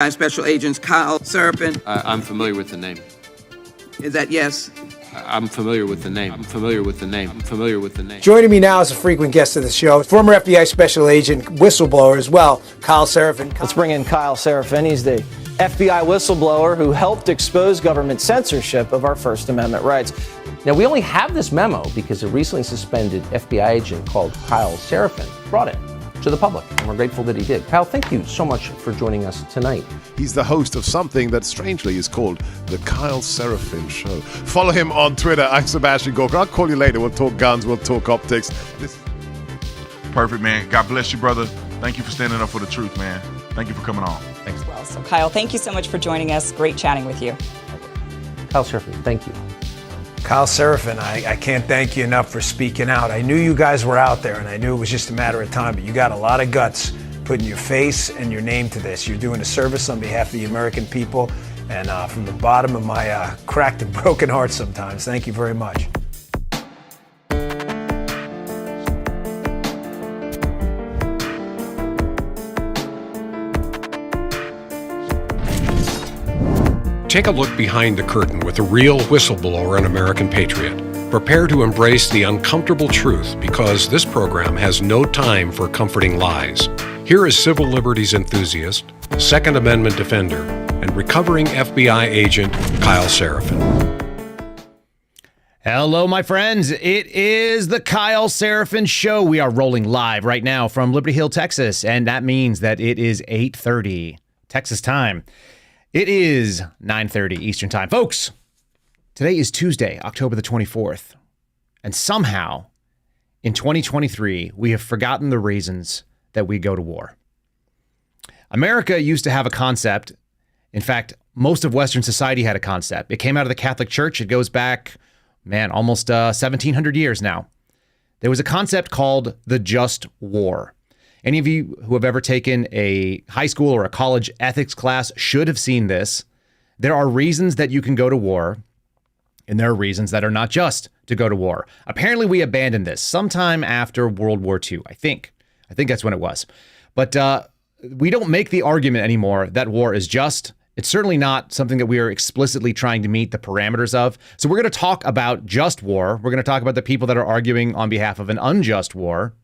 Special Agents Kyle Seraphin. I'm familiar with the name. Is that yes? I'm familiar with the name. I'm familiar with the name. I'm familiar with the name. Joining me now is a frequent guest of the show, former FBI Special Agent, whistleblower as well, Kyle Seraphin. Let's bring in Kyle Seraphin. He's the FBI whistleblower who helped expose government censorship of our First Amendment rights. Now, we only have this memo because a recently suspended FBI agent called Kyle Seraphin brought it to the public, and we're grateful that he did. Kyle, thank you so much for joining us tonight. He's the host of something that strangely is called The Kyle Seraphin Show. Follow him on Twitter. I'm Sebastian Gorka. I'll call you later. We'll talk guns. We'll talk optics. Perfect, man. God bless you, brother. Thank you for standing up for the truth, man. Thank you for coming on. Thanks. Well, so Kyle, thank you so much for joining us. Great chatting with you. Kyle Seraphin, thank you. Kyle Seraphin, I can't thank you enough for speaking out. I knew you guys were out there, and I knew it was just a matter of time, but you got a lot of guts putting your face and your name to this. You're doing a service on behalf of the American people, and from the bottom of my cracked and broken heart sometimes, thank you very much. Take a look behind the curtain with a real whistleblower and American patriot. Prepare to embrace the uncomfortable truth because this program has no time for comforting lies. Here is civil liberties enthusiast, Second Amendment defender, and recovering FBI agent Kyle Seraphin. Hello, my friends. It is the Kyle Seraphin Show. We are rolling live right now from Liberty Hill, Texas, and that means that it is 8:30 Texas time. It is 9:30 Eastern time. Folks, today is Tuesday, October the 24th. And somehow, in 2023, we have forgotten the reasons that we go to war. America used to have a concept. In fact, most of Western society had a concept. It came out of the Catholic Church. It goes back, almost 1,700 years now. There was a concept called the just war. Any of you who have ever taken a high school or a college ethics class should have seen this. There are reasons that you can go to war, and there are reasons that are not just to go to war. Apparently, we abandoned this sometime after World War II, I think. I think that's when it was. But we don't make the argument anymore that war is just. It's certainly not something that we are explicitly trying to meet the parameters of. So we're going to talk about just war. We're going to talk about the people that are arguing on behalf of an unjust war.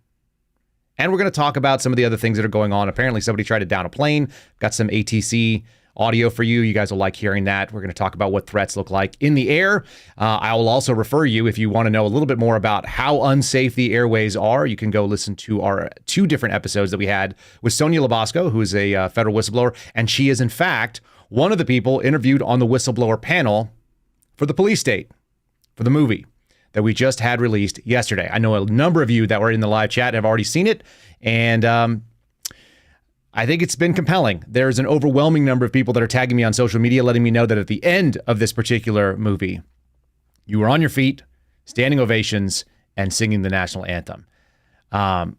And we're going to talk about some of the other things that are going on. Apparently, somebody tried to down a plane. Got some ATC audio for you. You guys will like hearing that. We're going to talk about what threats look like in the air. I will also refer you, if you want to know a little bit more about how unsafe the airways are, you can go listen to our 2 different episodes that we had with Sonia Labasco, who is a federal whistleblower. And she is, in fact, one of the people interviewed on the whistleblower panel for the police state, for the movie that we just had released yesterday. I know a number of you that were in the live chat have already seen it, and I think it's been compelling. There's an overwhelming number of people that are tagging me on social media, letting me know that at the end of this particular movie, you were on your feet, standing ovations, and singing the national anthem. I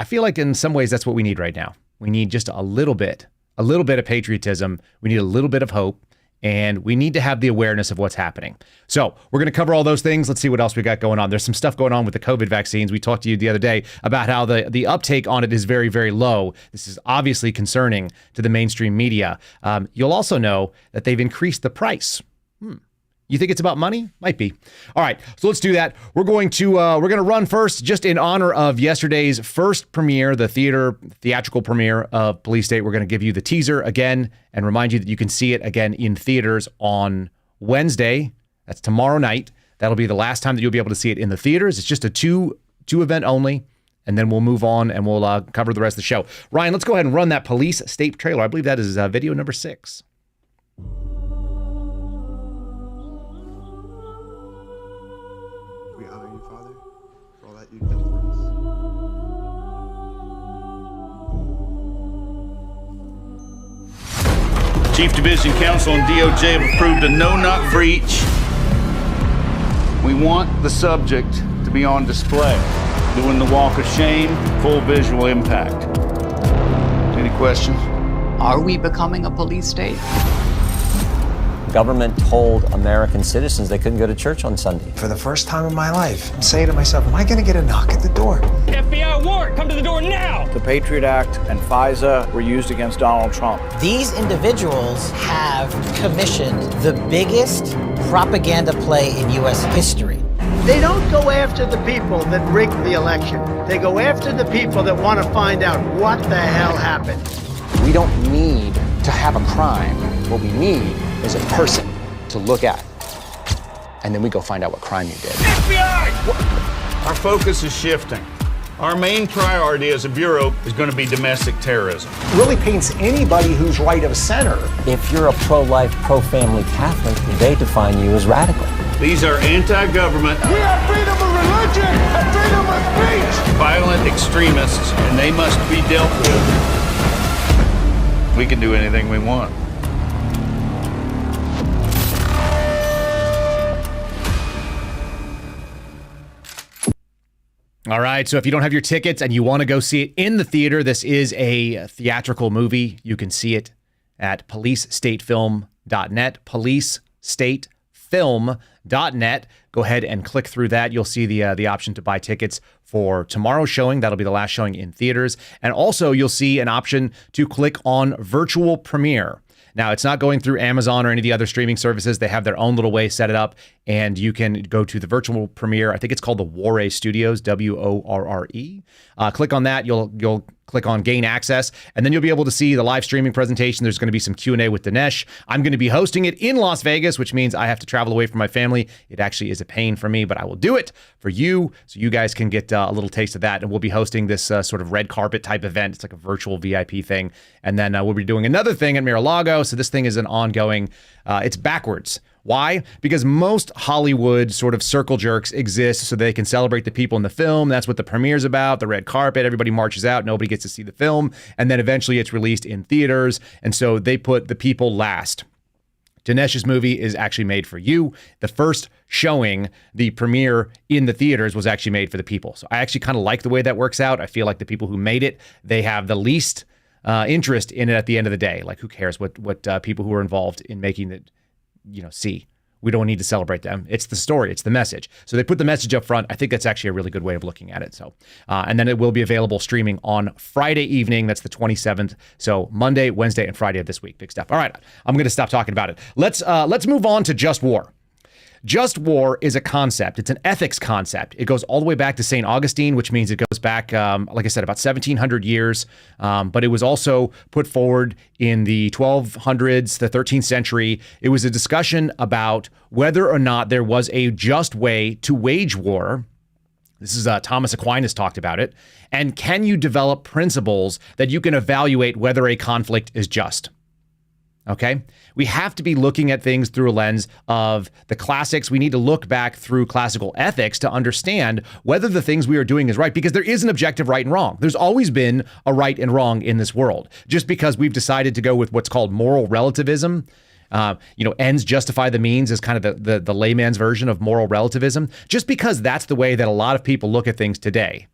feel like in some ways that's what we need right now. We need just a little bit of patriotism. We need a little bit of hope. And we need to have the awareness of what's happening. So we're going to cover all those things. Let's see what else we got going on. There's some stuff going on with the COVID vaccines. We talked to you the other day about how the uptake on it is very, very low. This is obviously concerning to the mainstream media. You'll also know that they've increased the price. You think it's about money? Might be. All right, so let's do that. We're going to run first, just in honor of yesterday's first premiere, the theatrical premiere of Police State. We're going to give you the teaser again and remind you that you can see it again in theaters on Wednesday. That's tomorrow night. That'll be the last time that you'll be able to see it in the theaters. It's just a two event only, and then we'll move on and we'll cover the rest of the show. Ryan, let's go ahead and run that Police State trailer. I believe that is video number 6. Chief Division Counsel and DOJ have approved a no-knock breach. We want the subject to be on display, doing the walk of shame, full visual impact. Any questions? Are we becoming a police state? government told American citizens they couldn't go to church on Sunday. For the first time in my life, I'm saying to myself, am I going to get a knock at the door? FBI warrant, come to the door now! The Patriot Act and FISA were used against Donald Trump. These individuals have commissioned the biggest propaganda play in U.S. history. They don't go after the people that rigged the election. They go after the people that want to find out what the hell happened. We don't need to have a crime. What we need is a person to look at. And then we go find out what crime you did. FBI! Our focus is shifting. Our main priority as a bureau is going to be domestic terrorism. Really paints anybody who's right of center. If you're a pro-life, pro-family Catholic, they define you as radical. These are anti-government. We have freedom of religion and freedom of speech. Violent extremists, and they must be dealt with. We can do anything we want. All right, so if you don't have your tickets and you want to go see it in the theater, this is a theatrical movie. You can see it at policestatefilm.net, policestatefilm.net. Go ahead and click through that. You'll see the option to buy tickets for tomorrow's showing. That'll be the last showing in theaters. And also you'll see an option to click on virtual premiere. Now, it's not going through Amazon or any of the other streaming services. They have their own little way set it up, and you can go to the virtual premiere. I think it's called the Worre Studios, WORRE. Click on that. You'll click on gain access, and then you'll be able to see the live streaming presentation. There's going to be some Q&A with Dinesh. I'm going to be hosting it in Las Vegas, which means I have to travel away from my family. It actually is a pain for me, but I will do it for you so you guys can get a little taste of that. And we'll be hosting this sort of red carpet type event. It's like a virtual VIP thing. And then we'll be doing another thing at Mar-a-Lago. So this thing is an ongoing, it's backwards. Why? Because most Hollywood sort of circle jerks exist so they can celebrate the people in the film. That's what the premiere's about, the red carpet. Everybody marches out. Nobody gets to see the film. And then eventually it's released in theaters. And so they put the people last. Dinesh's movie is actually made for you. The first showing, the premiere in the theaters, was actually made for the people. So I actually kind of like the way that works out. I feel like the people who made it, they have the least interest in it at the end of the day. Like, who cares what people who are involved in making it, see. We don't need to celebrate them. It's the story. It's the message. So they put the message up front. I think that's actually a really good way of looking at it. So, and then it will be available streaming on Friday evening. That's the 27th. So Monday, Wednesday, and Friday of this week. Big stuff. All right. I'm going to stop talking about it. Let's move on to just war. Just war is a concept. It's an ethics concept. It goes all the way back to St. Augustine, which means it goes back, like I said, about 1,700 years. But it was also put forward in the 1200s, the 13th century. It was a discussion about whether or not there was a just way to wage war. This is Thomas Aquinas talked about it. And can you develop principles that you can evaluate whether a conflict is just? Okay, we have to be looking at things through a lens of the classics. We need to look back through classical ethics to understand whether the things we are doing is right, because there is an objective right and wrong. There's always been a right and wrong in this world. Just because we've decided to go with what's called moral relativism, ends justify the means is kind of the layman's version of moral relativism. Just because that's the way that a lot of people look at things today.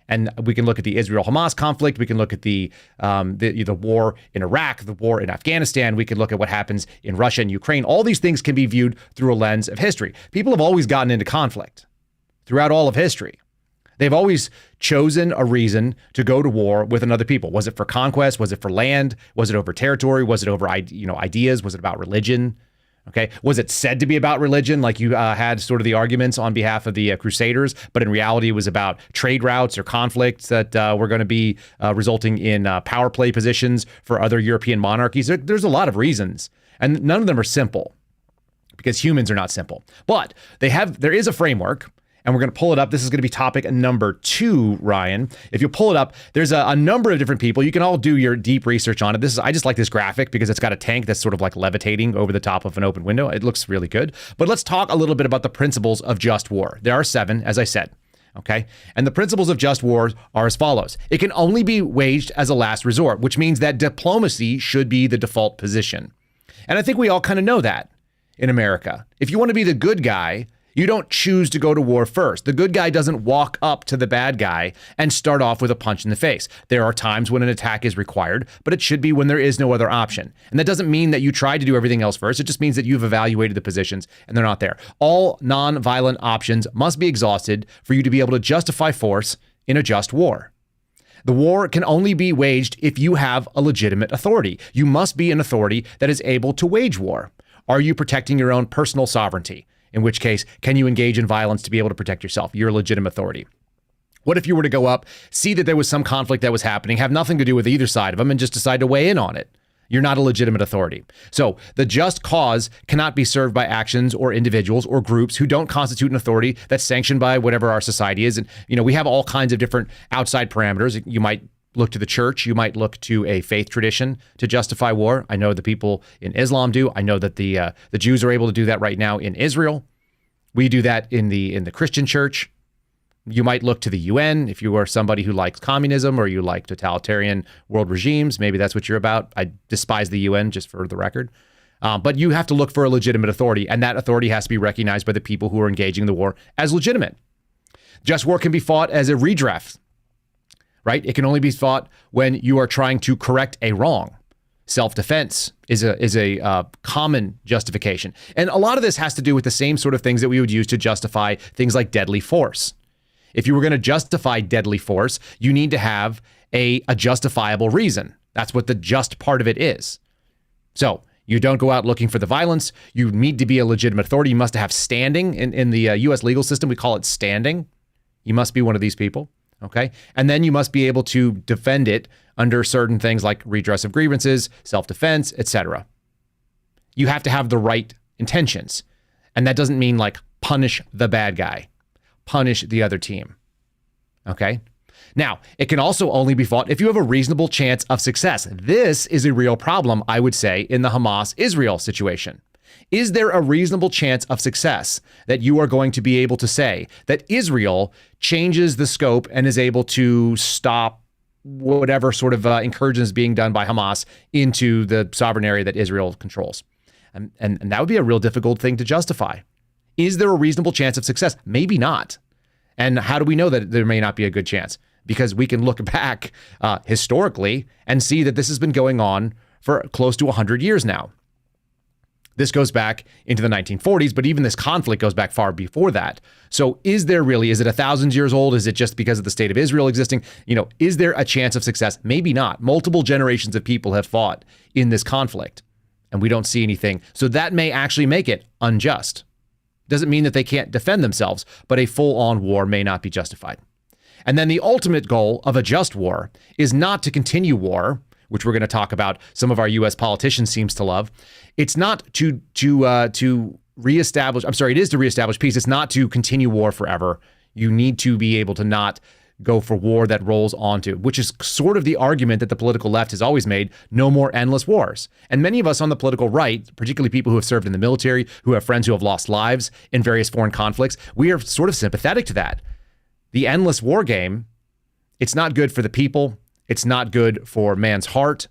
And we can look at the Israel-Hamas conflict. We can look at the war in Iraq, the war in Afghanistan. We can look at what happens in Russia and Ukraine. All these things can be viewed through a lens of history. People have always gotten into conflict throughout all of history. They've always chosen a reason to go to war with another people. Was it for conquest? Was it for land? Was it over territory? Was it over ideas? Was it about religion? Okay. Was it said to be about religion? Like you had sort of the arguments on behalf of the Crusaders, but in reality, it was about trade routes or conflicts that were going to be resulting in power play positions for other European monarchies. There's a lot of reasons, and none of them are simple because humans are not simple. But there is a framework. And we're going to pull it up. This is going to be topic number 2, Ryan. If you pull it up, there's a number of different people. You can all do your deep research on it. I just like this graphic because it's got a tank that's sort of like levitating over the top of an open window. It looks really good. But let's talk a little bit about the principles of just war. There are 7, as I said. Okay. And the principles of just war are as follows. It can only be waged as a last resort, which means that diplomacy should be the default position. And I think we all kind of know that in America. If you want to be the good guy, You don't choose to go to war first. The good guy doesn't walk up to the bad guy and start off with a punch in the face. There are times when an attack is required, but it should be when there is no other option. And that doesn't mean that you try to do everything else first. It just means that you've evaluated the positions and they're not there. All non-violent options must be exhausted for you to be able to justify force in a just war. The war can only be waged if you have a legitimate authority. You must be an authority that is able to wage war. Are you protecting your own personal sovereignty? In which case, can you engage in violence to be able to protect yourself? You're a legitimate authority. What if you were to go up, see that there was some conflict that was happening, have nothing to do with either side of them, and just decide to weigh in on it? You're not a legitimate authority. So the just cause cannot be served by actions or individuals or groups who don't constitute an authority that's sanctioned by whatever our society is. And, we have all kinds of different outside parameters. You might look to the church. You might look to a faith tradition to justify war. I know the people in Islam do. I know that the Jews are able to do that right now in Israel. We do that in the Christian church. You might look to the UN if you are somebody who likes communism or you like totalitarian world regimes. Maybe that's what you're about. I despise the UN, just for the record. But you have to look for a legitimate authority, and that authority has to be recognized by the people who are engaging the war as legitimate. Just war can be fought as a redress, right? It can only be fought when you are trying to correct a wrong. Self-defense is a common justification. And a lot of this has to do with the same sort of things that we would use to justify things like deadly force. If you were going to justify deadly force, you need to have a justifiable reason. That's what the just part of it is. So you don't go out looking for the violence. You need to be a legitimate authority. You must have standing. In the U.S. legal system, we call it standing. You must be one of these people. Okay. And then you must be able to defend it under certain things like redress of grievances, self-defense, etc. You have to have the right intentions. And that doesn't mean like punish the bad guy, punish the other team. Okay. Now, it can also only be fought if you have a reasonable chance of success. This is a real problem, I would say, in the Hamas-Israel situation. Is there a reasonable chance of success that you are going to be able to say that Israel changes the scope and is able to stop whatever sort of incursion is being done by Hamas into the sovereign area that Israel controls? And that would be a real difficult thing to justify. Is there a reasonable chance of success? Maybe not. And how do we know that there may not be a good chance? Because we can look back historically and see that this has been going on for close to 100 years now. This goes back into the 1940s, but even this conflict goes back far before that. So is it 1,000 years old? Is it just because of the state of Israel existing? Is there a chance of success? Maybe not. Multiple generations of people have fought in this conflict, and we don't see anything. So that may actually make it unjust. Doesn't mean that they can't defend themselves, but a full-on war may not be justified. And then the ultimate goal of a just war is not to continue war, which we're going to talk about. Some of our U.S. politicians seems to love. It's not to reestablish. I'm sorry, it is to reestablish peace. It's not to continue war forever. You need to be able to not go for war that rolls onto, which is sort of the argument that the political left has always made. No more endless wars. And many of us on the political right, particularly people who have served in the military, who have friends who have lost lives in various foreign conflicts, we are sort of sympathetic to that. The endless war game, it's not good for the people. It's not good for man's heart.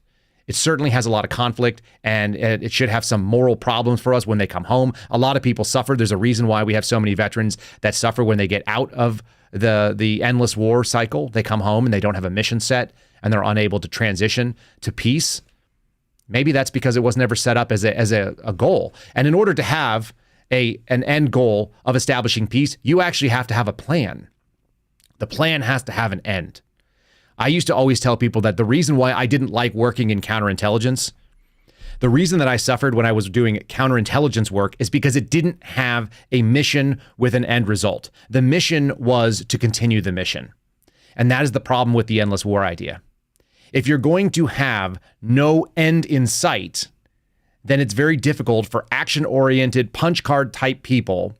It certainly has a lot of conflict, and it should have some moral problems for us when they come home. A lot of people suffer. There's a reason why we have so many veterans that suffer when they get out of the endless war cycle. They come home and they don't have a mission set, and they're unable to transition to peace. Maybe that's because it was never set up as a goal. And in order to have an end goal of establishing peace, you actually have to have a plan. The plan has to have an end. I used to always tell people that the reason why I didn't like working in counterintelligence, the reason that I suffered when I was doing counterintelligence work is because it didn't have a mission with an end result. The mission was to continue the mission. And that is the problem with the endless war idea. If you're going to have no end in sight, then it's very difficult for action-oriented, punch card type people,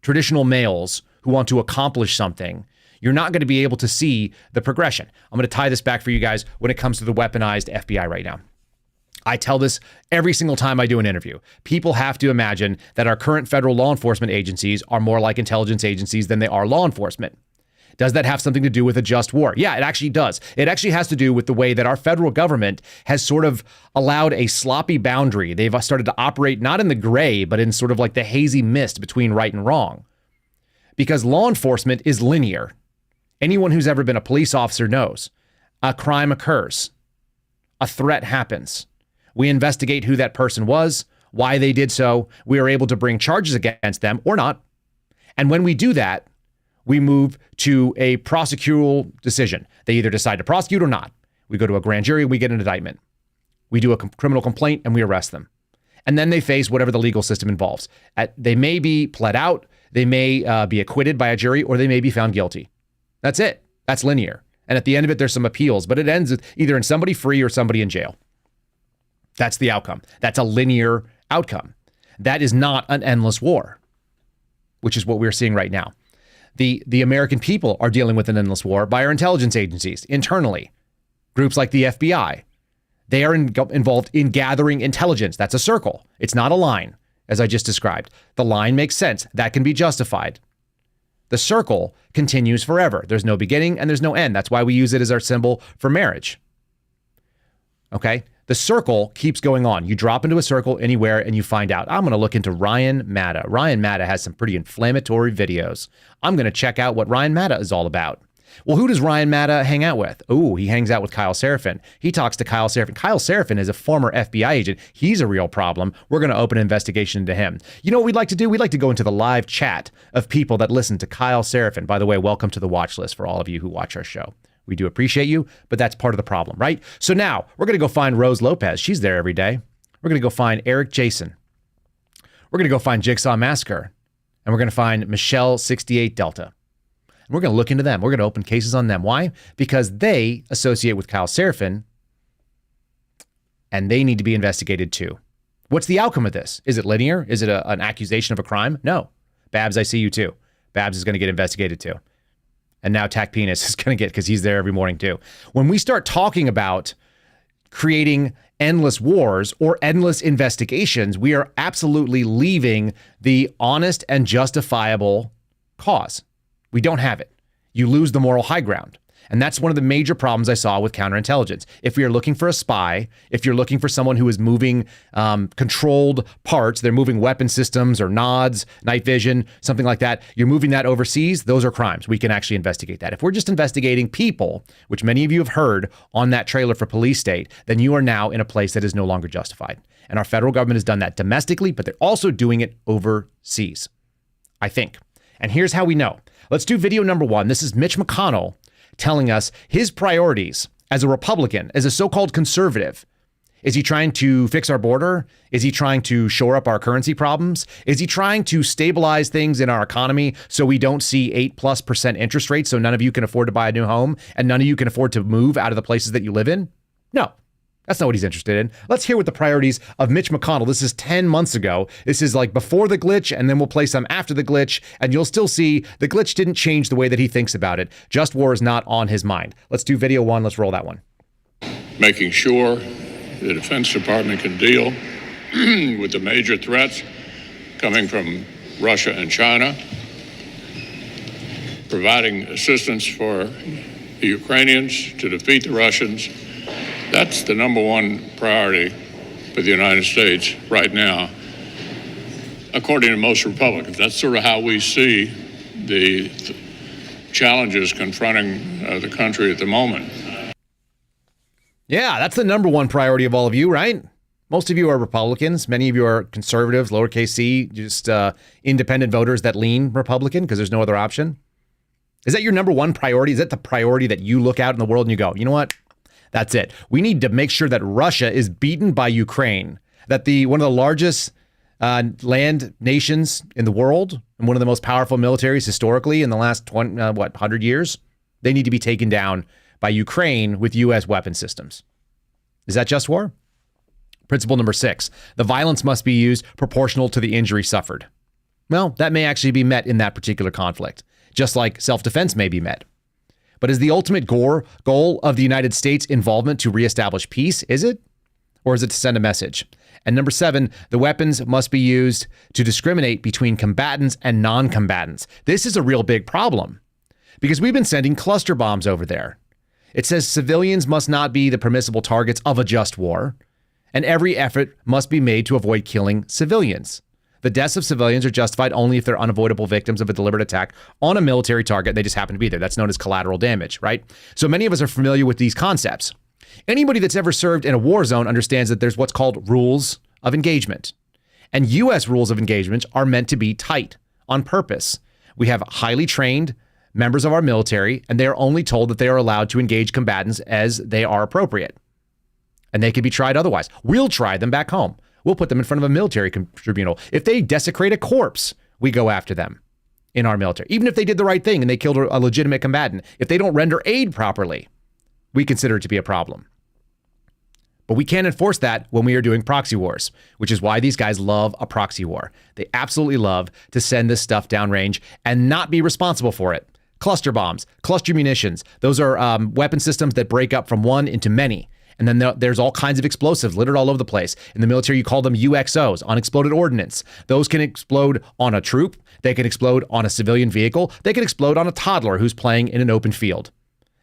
traditional males who want to accomplish something. You're not going to be able to see the progression. I'm going to tie this back for you guys when it comes to the weaponized FBI right now. I tell this every single time I do an interview. People have to imagine that our current federal law enforcement agencies are more like intelligence agencies than they are law enforcement. Does that have something to do with a just war? Yeah, it actually does. It actually has to do with the way that our federal government has sort of allowed a sloppy boundary. They've started to operate not in the gray, but in sort of like the hazy mist between right and wrong. Because law enforcement is linear. Anyone who's ever been a police officer knows a crime occurs. A threat happens. We investigate who that person was, why they did so. We are able to bring charges against them or not. And when we do that, we move to a prosecutorial decision. They either decide to prosecute or not. We go to a grand jury, we get an indictment. We do a criminal complaint and we arrest them. And then they face whatever the legal system involves. They may be pled out, they may be acquitted by a jury, or they may be found guilty. That's it. That's linear. And at the end of it, there's some appeals, but it ends with either in somebody free or somebody in jail. That's the outcome. That's a linear outcome. That is not an endless war, which is what we're seeing right now. The American people are dealing with an endless war by our intelligence agencies internally. Groups like the FBI, they are involved in gathering intelligence. That's a circle. It's not a line, as I just described. The line makes sense. That can be justified. The circle continues forever. There's no beginning and there's no end. That's why we use it as our symbol for marriage. Okay? The circle keeps going on. You drop into a circle anywhere and you find out, I'm going to look into Ryan Matta. Ryan Matta has some pretty inflammatory videos. I'm going to check out what Ryan Matta is all about. Well, who does Ryan Matta hang out with? Oh, he hangs out with Kyle Seraphin. He talks to Kyle Seraphin. Kyle Seraphin is a former FBI agent. He's a real problem. We're going to open an investigation into him. You know what we'd like to do? We'd like to go into the live chat of people that listen to Kyle Seraphin. By the way, welcome to the watch list for all of you who watch our show. We do appreciate you, but that's part of the problem, right? So now we're going to go find Rose Lopez. She's there every day. We're going to go find Eric Jason. We're going to go find Jigsaw Massacre. And we're going to find Michelle 68 Delta. And we're going to look into them. We're going to open cases on them. Why? Because they associate with Kyle Seraphin and they need to be investigated too. What's the outcome of this? Is it linear? Is it an accusation of a crime? No. Babs, I see you too. Babs is going to get investigated too. And now Tack Penis is going to get, because he's there every morning too. When we start talking about creating endless wars or endless investigations, we are absolutely leaving the honest and justifiable cause. We don't have it. You lose the moral high ground. And that's one of the major problems I saw with counterintelligence. If we are looking for a spy, if you're looking for someone who is moving controlled parts, they're moving weapon systems or nods, night vision, something like that, you're moving that overseas, those are crimes. We can actually investigate that. If we're just investigating people, which many of you have heard on that trailer for Police State, then you are now in a place that is no longer justified. And our federal government has done that domestically, but they're also doing it overseas, I think. And here's how we know. Let's do video number 1. This is Mitch McConnell telling us his priorities as a Republican, as a so-called conservative. Is he trying to fix our border? Is he trying to shore up our currency problems? Is he trying to stabilize things in our economy so we don't see 8+% interest rates so none of you can afford to buy a new home and none of you can afford to move out of the places that you live in? No. That's not what he's interested in. Let's hear what the priorities of Mitch McConnell. This is 10 months ago. This is like before the glitch, and then we'll play some after the glitch, and you'll still see the glitch didn't change the way that he thinks about it. Just war is not on his mind. Let's do video 1. Let's roll that one. Making sure the Defense Department can deal with the major threats coming from Russia and China, providing assistance for the Ukrainians to defeat the Russians. That's the number one priority for the United States right now, according to most Republicans. That's sort of how we see the challenges confronting the country at the moment. Yeah, that's the number one priority of all of you, right? Most of you are Republicans. Many of you are conservatives, lowercase c, just independent voters that lean Republican because there's no other option. Is that your number one priority? Is that the priority that you look out in the world and you go, you know what? That's it. We need to make sure that Russia is beaten by Ukraine, that one of the largest land nations in the world and one of the most powerful militaries historically in the last 100 years, they need to be taken down by Ukraine with U.S. weapon systems. Is that just war? Principle number 6, the violence must be used proportional to the injury suffered. Well, that may actually be met in that particular conflict, just like self-defense may be met. But is the ultimate goal of the United States involvement to reestablish peace? Is it? Or is it to send a message? And number 7, the weapons must be used to discriminate between combatants and non-combatants. This is a real big problem because we've been sending cluster bombs over there. It says civilians must not be the permissible targets of a just war, and every effort must be made to avoid killing civilians. The deaths of civilians are justified only if they're unavoidable victims of a deliberate attack on a military target. They just happen to be there. That's known as collateral damage, right? So many of us are familiar with these concepts. Anybody that's ever served in a war zone understands that there's what's called rules of engagement. And U.S. rules of engagement are meant to be tight on purpose. We have highly trained members of our military, and they are only told that they are allowed to engage combatants as they are appropriate. And they can be tried otherwise. We'll try them back home. We'll put them in front of a military tribunal. If they desecrate a corpse, we go after them in our military. Even if they did the right thing and they killed a legitimate combatant, if they don't render aid properly, we consider it to be a problem. But we can't enforce that when we are doing proxy wars, which is why these guys love a proxy war. They absolutely love to send this stuff downrange and not be responsible for it. Cluster bombs, cluster munitions, those are weapon systems that break up from one into many. And then there's all kinds of explosives littered all over the place. In the military, you call them UXOs, unexploded ordnance. Those can explode on a troop. They can explode on a civilian vehicle. They can explode on a toddler who's playing in an open field.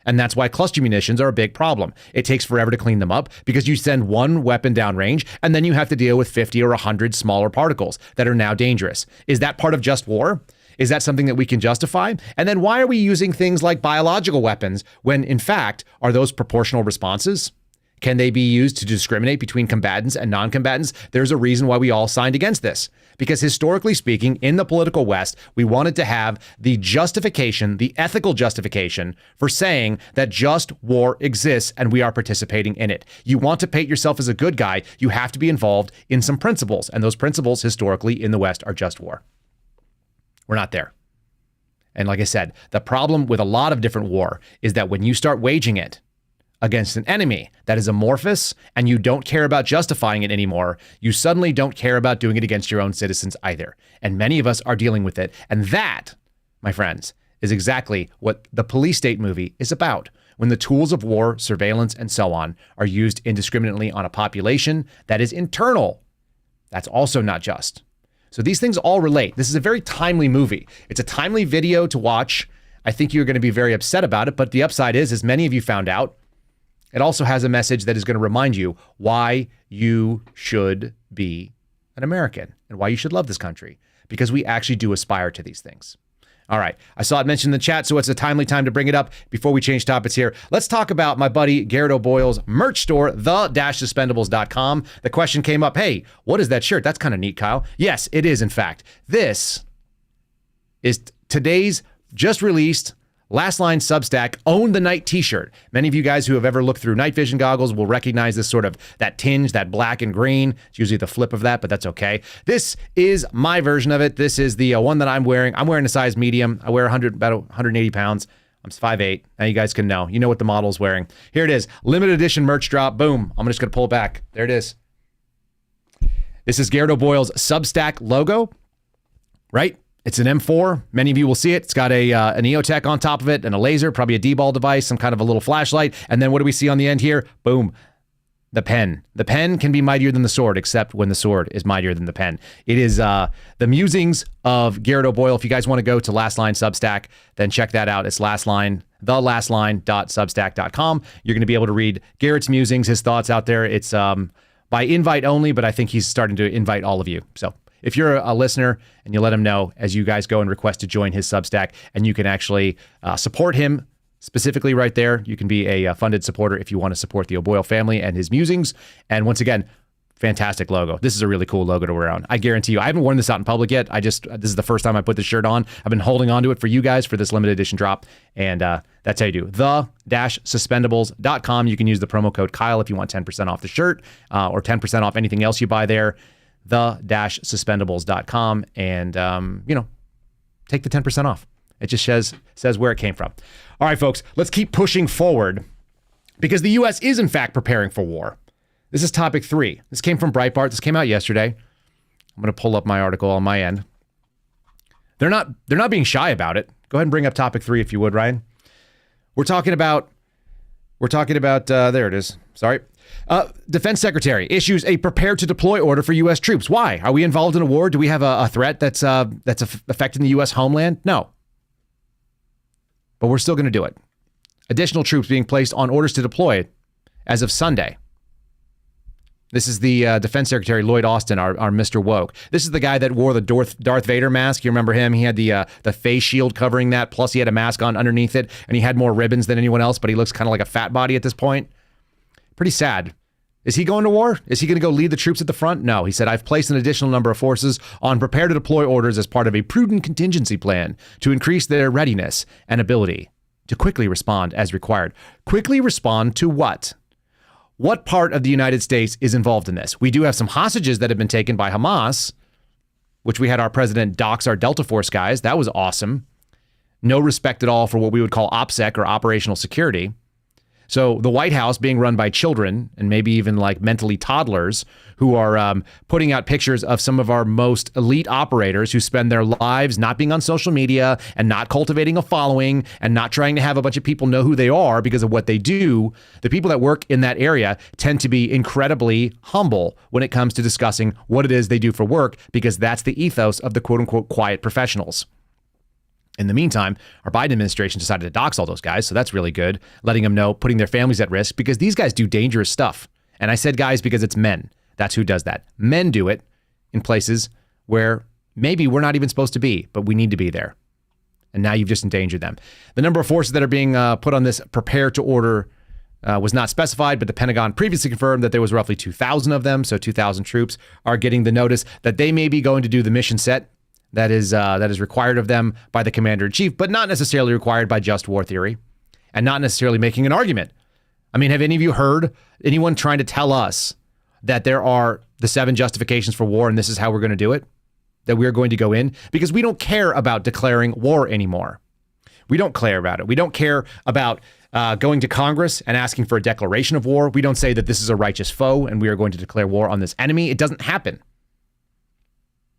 And that's why cluster munitions are a big problem. It takes forever to clean them up because you send one weapon downrange and then you have to deal with 50 or 100 smaller particles that are now dangerous. Is that part of just war? Is that something that we can justify? And then why are we using things like biological weapons when, in fact, are those proportional responses? Can they be used to discriminate between combatants and non-combatants? There's a reason why we all signed against this. Because historically speaking, in the political West, we wanted to have the justification, the ethical justification for saying that just war exists and we are participating in it. You want to paint yourself as a good guy, you have to be involved in some principles. And those principles historically in the West are just war. We're not there. And like I said, the problem with a lot of different war is that when you start waging it against an enemy that is amorphous and you don't care about justifying it anymore, you suddenly don't care about doing it against your own citizens either. And many of us are dealing with it. And that, my friends, is exactly what the police state movie is about. When the tools of war, surveillance, and so on are used indiscriminately on a population that is internal, that's also not just. So these things all relate. This is a very timely movie. It's a timely video to watch. I think you're going to be very upset about it, but the upside is, as many of you found out, it also has a message that is going to remind you why you should be an American and why you should love this country, because we actually do aspire to these things. All right. I saw it mentioned in the chat, so it's a timely time to bring it up before we change topics here. Let's talk about my buddy Garrett O'Boyle's merch store, the-suspendables.com. The question came up, hey, what is that shirt? That's kind of neat, Kyle. Yes, it is, in fact. This is today's just released Last Line Substack Own the Night t-shirt. Many of you guys who have ever looked through night vision goggles will recognize this sort of that tinge, that black and green. It's usually the flip of that, but that's okay. This is my version of it. This is the one that I'm wearing. I'm wearing a size medium. I wear about 180 pounds. I'm 5'8". Now you guys can know. You know what the model's wearing. Here it is. Limited edition merch drop. Boom. I'm just going to pull it back. There it is. This is Garrett O'Boyle's Substack logo, right? It's an M4. Many of you will see it. It's got an EOTech on top of it and a laser, probably a D-ball device, some kind of a little flashlight. And then what do we see on the end here? Boom. The pen. The pen can be mightier than the sword, except when the sword is mightier than the pen. It is the musings of Garrett O'Boyle. If you guys want to go to Last Line Substack, then check that out. It's thelastline.substack.com. You're going to be able to read Garrett's musings, his thoughts out there. It's by invite only, but I think he's starting to invite all of you. So if you're a listener and you let him know as you guys go and request to join his Substack, and you can actually support him specifically right there. You can be a funded supporter if you want to support the O'Boyle family and his musings. And once again, fantastic logo. This is a really cool logo to wear on. I guarantee you, I haven't worn this out in public yet. This is the first time I put this shirt on. I've been holding on to it for you guys for this limited edition drop. And that's how you do. The-suspendables.com. You can use the promo code Kyle if you want 10% off the shirt or 10% off anything else you buy there. The-suspendables.com. And, take the 10% off. It just says where it came from. All right, folks, let's keep pushing forward because the U.S. is, in fact, preparing for war. This is topic 3. This came from Breitbart. This came out yesterday. I'm going to pull up my article on my end. They're not being shy about it. Go ahead and bring up topic 3 if you would, Ryan. We're talking about, there it is. Sorry. Defense Secretary issues a prepare to deploy order for U.S. troops. Why? Are we involved in a war? Do we have a threat that's affecting the U.S. homeland? No. but we're still going to do it. Additional troops being placed on orders to deploy as of Sunday. This is the Defense Secretary Lloyd Austin, our Mr. Woke. This is the guy that wore the Darth Vader mask. You remember him? He had the face shield covering that, plus he had a mask on underneath it, and he had more ribbons than anyone else, but he looks kind of like a fat body at this point. Pretty sad. Is he going to war? Is he going to go lead the troops at the front? No. He said, I've placed an additional number of forces on prepare to deploy orders as part of a prudent contingency plan to increase their readiness and ability to quickly respond as required. Quickly respond to what? What part of the United States is involved in this? We do have some hostages that have been taken by Hamas, which we had our president dox our Delta Force guys. That was awesome. No respect at all for what we would call OPSEC or operational security. So the White House being run by children and maybe even like mentally toddlers who are putting out pictures of some of our most elite operators who spend their lives not being on social media and not cultivating a following and not trying to have a bunch of people know who they are because of what they do. The people that work in that area tend to be incredibly humble when it comes to discussing what it is they do for work, because that's the ethos of the quote unquote quiet professionals. In the meantime, our Biden administration decided to dox all those guys, so that's really good, letting them know, putting their families at risk, because these guys do dangerous stuff. And I said guys because it's men. That's who does that. Men do it in places where maybe we're not even supposed to be, but we need to be there. And now you've just endangered them. The number of forces that are being put on this prepare to order was not specified, but the Pentagon previously confirmed that there was roughly 2,000 of them, so 2,000 troops are getting the notice that they may be going to do the mission set that is required of them by the commander-in-chief, but not necessarily required by just war theory, and not necessarily making an argument. I mean, have any of you heard anyone trying to tell us that there are the 7 justifications for war and this is how we're going to do it? That we're going to go in? Because we don't care about declaring war anymore. We don't care about it. We don't care about going to Congress and asking for a declaration of war. We don't say that this is a righteous foe and we are going to declare war on this enemy. It doesn't happen.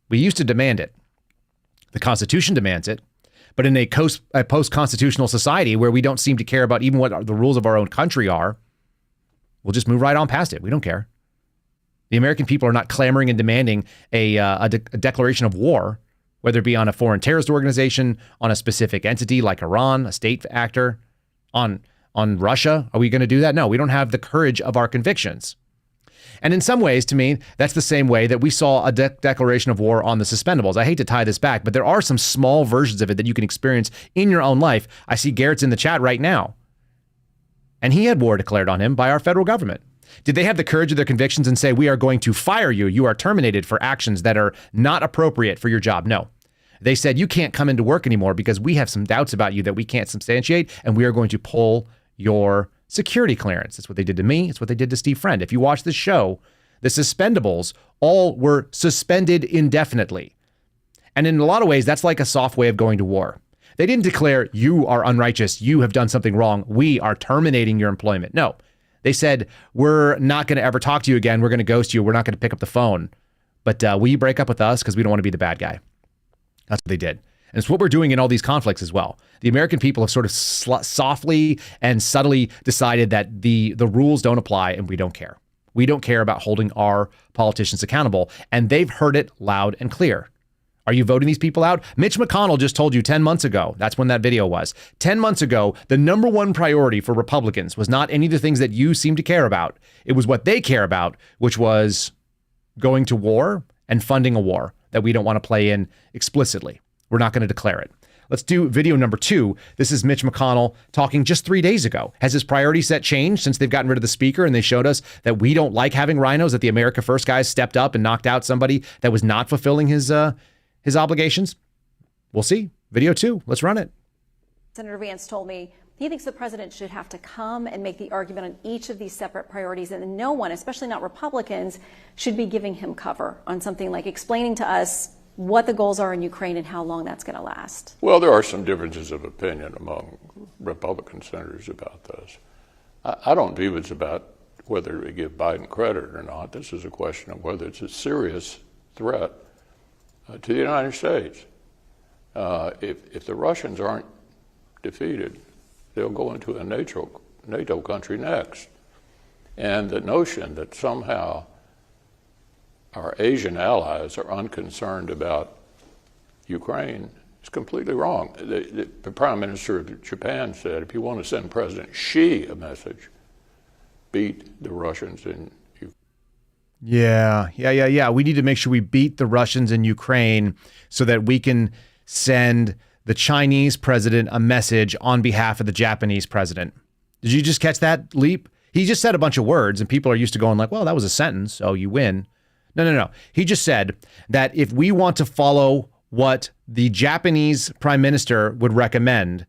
We used to demand it. The Constitution demands it, but in a post-constitutional society where we don't seem to care about even what the rules of our own country are, we'll just move right on past it. We don't care. The American people are not clamoring and demanding a declaration of war, whether it be on a foreign terrorist organization, on a specific entity like Iran, a state actor, on Russia. Are we going to do that? No, we don't have the courage of our convictions. And in some ways, to me, that's the same way that we saw a declaration of war on the suspendables. I hate to tie this back, but there are some small versions of it that you can experience in your own life. I see Garrett's in the chat right now. And he had war declared on him by our federal government. Did they have the courage of their convictions and say, we are going to fire you? You are terminated for actions that are not appropriate for your job? No. They said, you can't come into work anymore because we have some doubts about you that we can't substantiate, and we are going to pull your security clearance. That's what they did to me. It's what they did to Steve Friend. If you watch this show, the suspendables all were suspended indefinitely. And in a lot of ways, that's like a soft way of going to war. They didn't declare, you are unrighteous, you have done something wrong, we are terminating your employment. No. They said, we're not going to ever talk to you again, we're going to ghost you, we're not going to pick up the phone. But will you break up with us because we don't want to be the bad guy? That's what they did. And it's what we're doing in all these conflicts as well. The American people have sort of softly and subtly decided that the rules don't apply and we don't care. We don't care about holding our politicians accountable. And they've heard it loud and clear. Are you voting these people out? Mitch McConnell just told you 10 months ago. That's when that video was. 10 months ago, the number one priority for Republicans was not any of the things that you seem to care about. It was what they care about, which was going to war and funding a war that we don't want to play in explicitly. We're not going to declare it. Let's do video number 2. This is Mitch McConnell talking just 3 days ago. Has his priority set changed since they've gotten rid of the speaker and they showed us that we don't like having rhinos, that the America First guys stepped up and knocked out somebody that was not fulfilling his obligations? We'll see. Video 2. Let's run it. Senator Vance told me he thinks the president should have to come and make the argument on each of these separate priorities, and no one, especially not Republicans, should be giving him cover on something like explaining to us what the goals are in Ukraine and how long that's going to last. Well, there are some differences of opinion among Republican senators about this. I don't view it's about whether we give Biden credit or not. This is a question of whether it's a serious threat to the United States. If the Russians aren't defeated, they'll go into a NATO country next. And the notion that somehow our Asian allies are unconcerned about Ukraine It's completely wrong. The Prime Minister of Japan said, if you want to send President Xi a message, beat the Russians in Ukraine. Yeah. We need to make sure we beat the Russians in Ukraine so that we can send the Chinese president a message on behalf of the Japanese president. Did you just catch that leap? He just said a bunch of words and people are used to going like, well, that was a sentence, so you win. No. He just said that if we want to follow what the Japanese prime minister would recommend,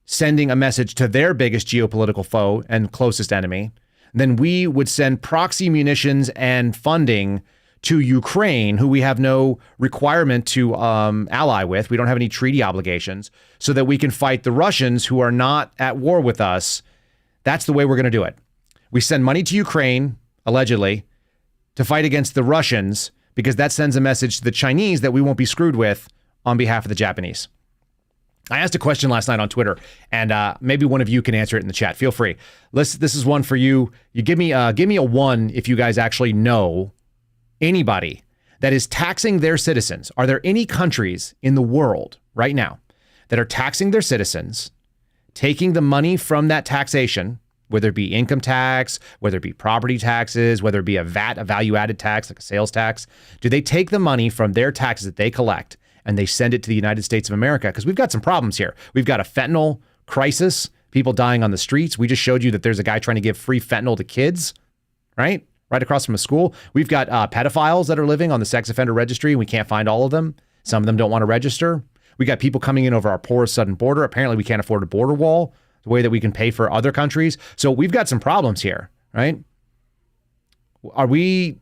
sending a message to their biggest geopolitical foe and closest enemy, then we would send proxy munitions and funding to Ukraine, who we have no requirement to ally with. We don't have any treaty obligations, so that we can fight the Russians who are not at war with us. That's the way we're going to do it. We send money to Ukraine, allegedly, to fight against the Russians, because that sends a message to the Chinese that we won't be screwed with on behalf of the Japanese. I asked a question last night on Twitter, and maybe one of you can answer it in the chat. Feel free. This is one for you. You give me a 1 if you guys actually know anybody that is taxing their citizens. Are there any countries in the world right now that are taxing their citizens, taking the money from that taxation, whether it be income tax, whether it be property taxes, whether it be a VAT, a value-added tax, like a sales tax? Do they take the money from their taxes that they collect and they send it to the United States of America? Because we've got some problems here. We've got a fentanyl crisis, people dying on the streets. We just showed you that there's a guy trying to give free fentanyl to kids, right across from a school. We've got pedophiles that are living on the sex offender registry, and we can't find all of them. Some of them don't want to register. We got people coming in over our porous southern border. Apparently, we can't afford a border wall the way that we can pay for other countries. So we've got some problems here, right? Are we